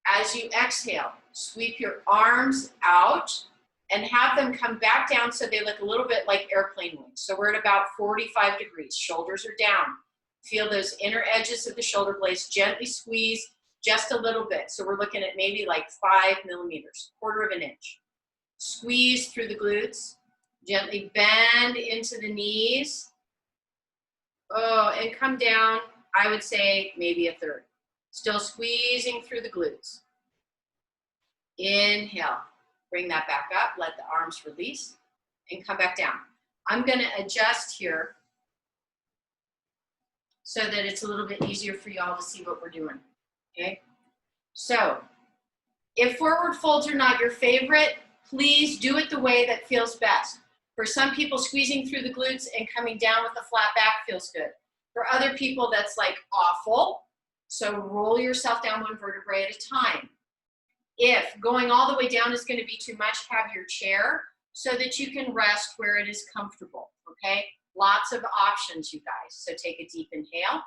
As you exhale, sweep your arms out and have them come back down so they look a little bit like airplane wings. So we're at about 45 degrees. Shoulders are down. Feel those inner edges of the shoulder blades. Gently squeeze just a little bit. So we're looking at maybe like 5 millimeters, 1/4 of an inch. Squeeze through the glutes. Gently bend into the knees. Oh, and come down, I would say maybe 1/3. Still squeezing through the glutes. Inhale. Bring that back up. Let the arms release and come back down. I'm going to adjust here so that it's a little bit easier for y'all to see what we're doing. Okay? So, if forward folds are not your favorite, please do it the way that feels best. For some people, squeezing through the glutes and coming down with a flat back feels good. For other people, that's like awful. So roll yourself down 1 vertebrae at a time. If going all the way down is going to be too much, have your chair so that you can rest where it is comfortable, okay? Lots of options, you guys. So take a deep inhale.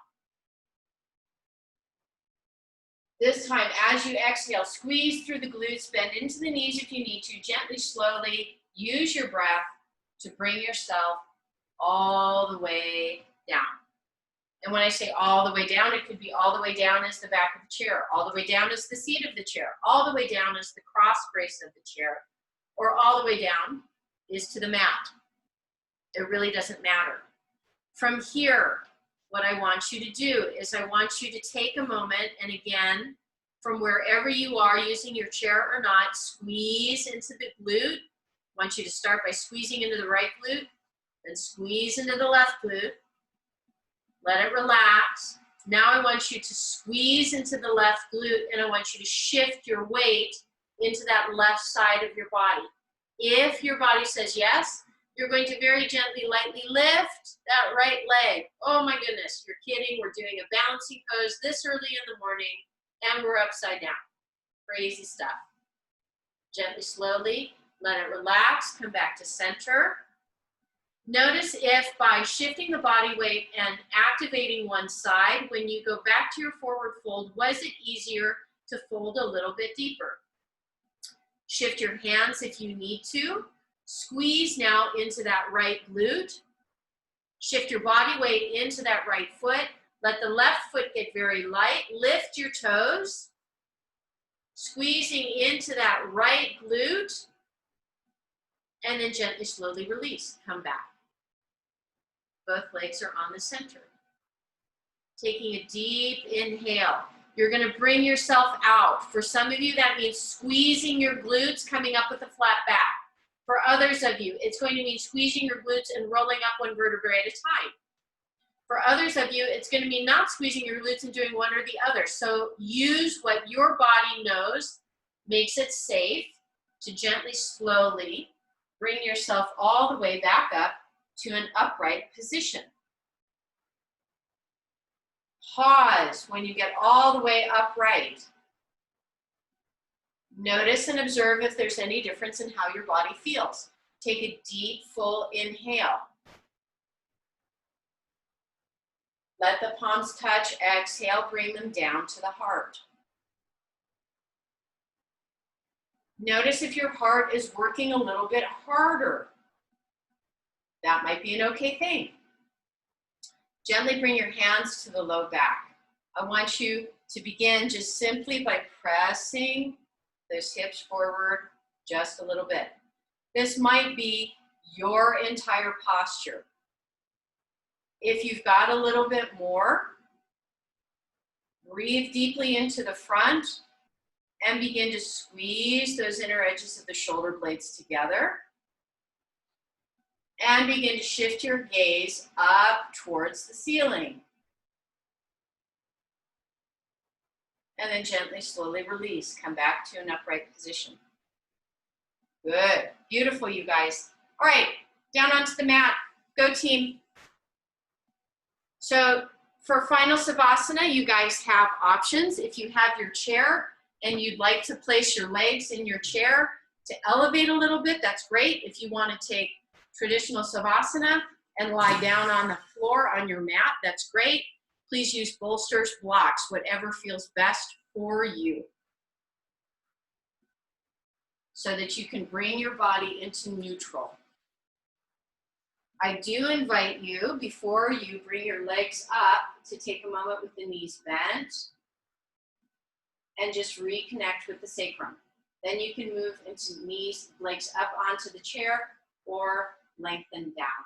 This time, as you exhale, squeeze through the glutes, bend into the knees if you need to, gently, slowly. Use your breath to bring yourself all the way down. And when I say all the way down, it could be all the way down as the back of the chair, all the way down as the seat of the chair, all the way down as the cross brace of the chair, or all the way down is to the mat. It really doesn't matter. From here, what I want you to do is I want you to take a moment, and again, from wherever you are, using your chair or not, squeeze into the glute. I want you to start by squeezing into the right glute, then squeeze into the left glute. Let it relax. Now I want you to squeeze into the left glute, and I want you to shift your weight into that left side of your body. If your body says yes, you're going to very gently, lightly lift that right leg. Oh my goodness, you're kidding. We're doing a balancing pose this early in the morning, and we're upside down. Crazy stuff. Gently, slowly, let it relax. Come back to center. Notice if by shifting the body weight and activating one side, when you go back to your forward fold, was it easier to fold a little bit deeper. Shift your hands if you need to. Squeeze now into that right glute. Shift your body weight into that right foot. Let the left foot get very light. Lift your toes. Squeezing into that right glute. And then gently, slowly release. Come back. Both legs are on the center. Taking a deep inhale. You're going to bring yourself out. For some of you, that means squeezing your glutes, coming up with a flat back. For others of you, it's going to mean squeezing your glutes and rolling up one vertebrae at a time. For others of you, it's going to mean not squeezing your glutes and doing one or the other. So use what your body knows makes it safe to gently, slowly bring yourself all the way back up to an upright position. Pause when you get all the way upright. Notice and observe if there's any difference in how your body feels. Take a deep, full inhale. Let the palms touch. Exhale, bring them down to the heart. Notice if your heart is working a little bit harder. That might be an okay thing. Gently bring your hands to the low back. I want you to begin just simply by pressing those hips forward just a little bit. This might be your entire posture. If you've got a little bit more, breathe deeply into the front and begin to squeeze those inner edges of the shoulder blades together. And begin to shift your gaze up towards the ceiling. And then gently, slowly release. Come back to an upright position. Good. Beautiful, you guys. All right, down onto the mat. Go team. So for final Savasana, you guys have options. If you have your chair and you'd like to place your legs in your chair to elevate a little bit, that's great. If you want to take traditional Savasana and lie down on the floor on your mat, that's great. Please use bolsters, blocks, whatever feels best for you, so that you can bring your body into neutral. I do invite you, before you bring your legs up, to take a moment with the knees bent and just reconnect with the sacrum. Then you can move into knees, legs up onto the chair, or lengthen down.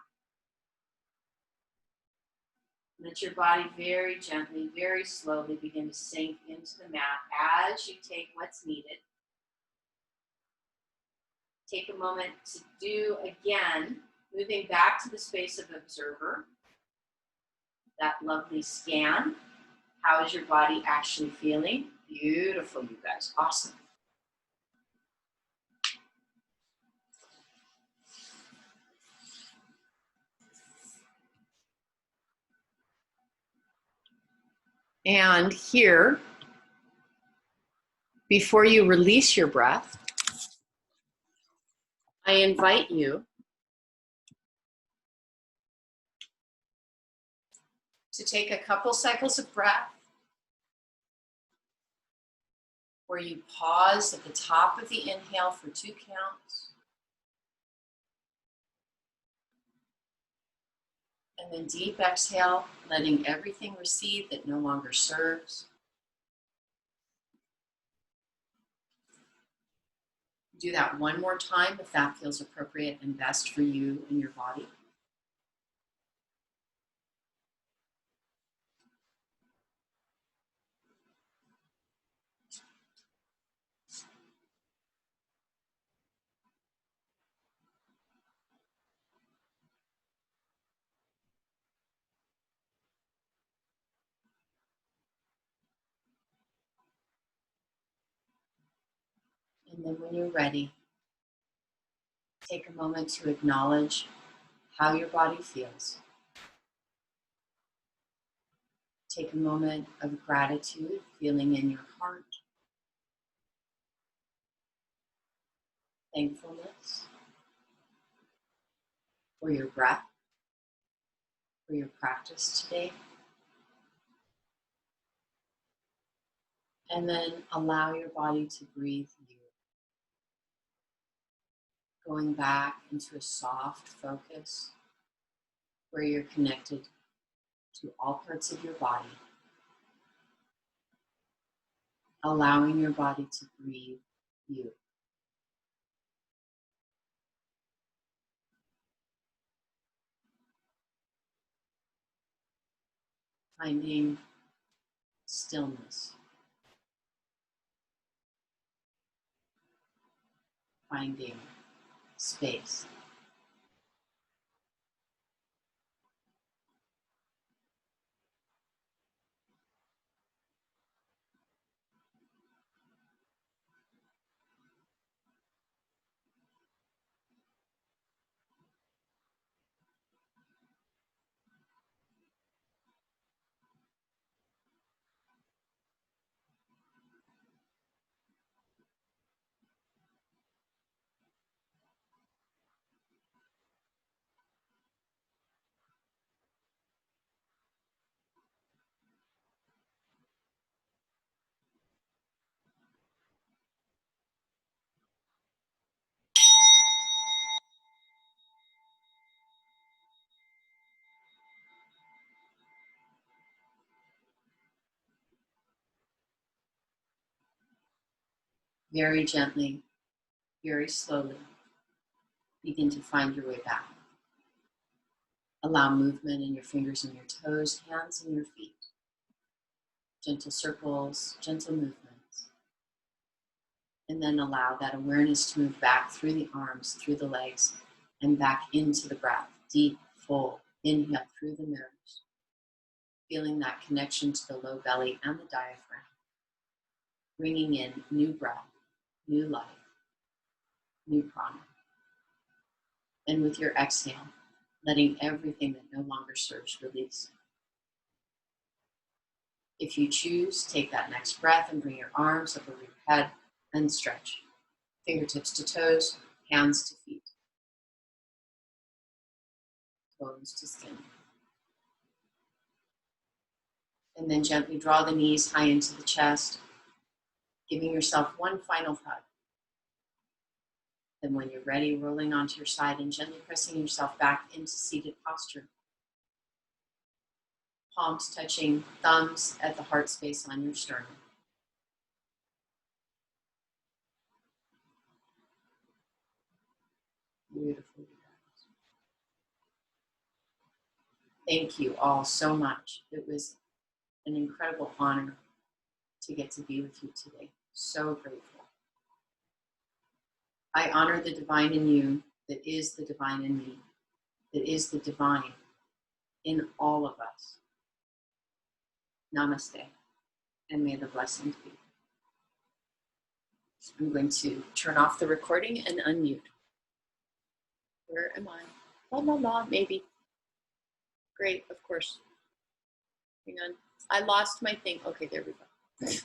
Let your body very gently, very slowly begin to sink into the mat as you take what's needed. Take a moment to do again, moving back to the space of observer. That lovely scan. How is your body actually feeling? Beautiful, you guys. Awesome. And here, before you release your breath, I invite you to take a couple cycles of breath where you pause at the top of the inhale for 2 counts. And then deep exhale, letting everything recede that no longer serves. Do that one more time if that feels appropriate and best for you and your body. And then when you're ready, take a moment to acknowledge how your body feels. Take a moment of gratitude, feeling in your heart. Thankfulness for your breath, for your practice today. And then allow your body to breathe you. Going back into a soft focus where you're connected to all parts of your body. Allowing your body to breathe you. Finding stillness. Finding space. Very gently, very slowly, begin to find your way back. Allow movement in your fingers and your toes, hands and your feet. Gentle circles, gentle movements. And then allow that awareness to move back through the arms, through the legs, and back into the breath. Deep, full inhale through the nose. Feeling that connection to the low belly and the diaphragm. Bringing in new breath, new life, new prana. And with your exhale, letting everything that no longer serves release. If you choose, take that next breath and bring your arms up over your head and stretch. Fingertips to toes, hands to feet, toes to skin. And then gently draw the knees high into the chest, giving yourself one final hug. Then when you're ready, rolling onto your side and gently pressing yourself back into seated posture. Palms touching, thumbs at the heart space on your sternum. Beautiful. Thank you all so much. It was an incredible honor to get to be with you today. So grateful. I honor the divine in you that is the divine in me, that is the divine in all of us. Namaste, and may the blessings be. I'm going to turn off the recording and unmute. Where am I? La la la, maybe. Great, of course. Hang on. I lost my thing. Okay, there we go.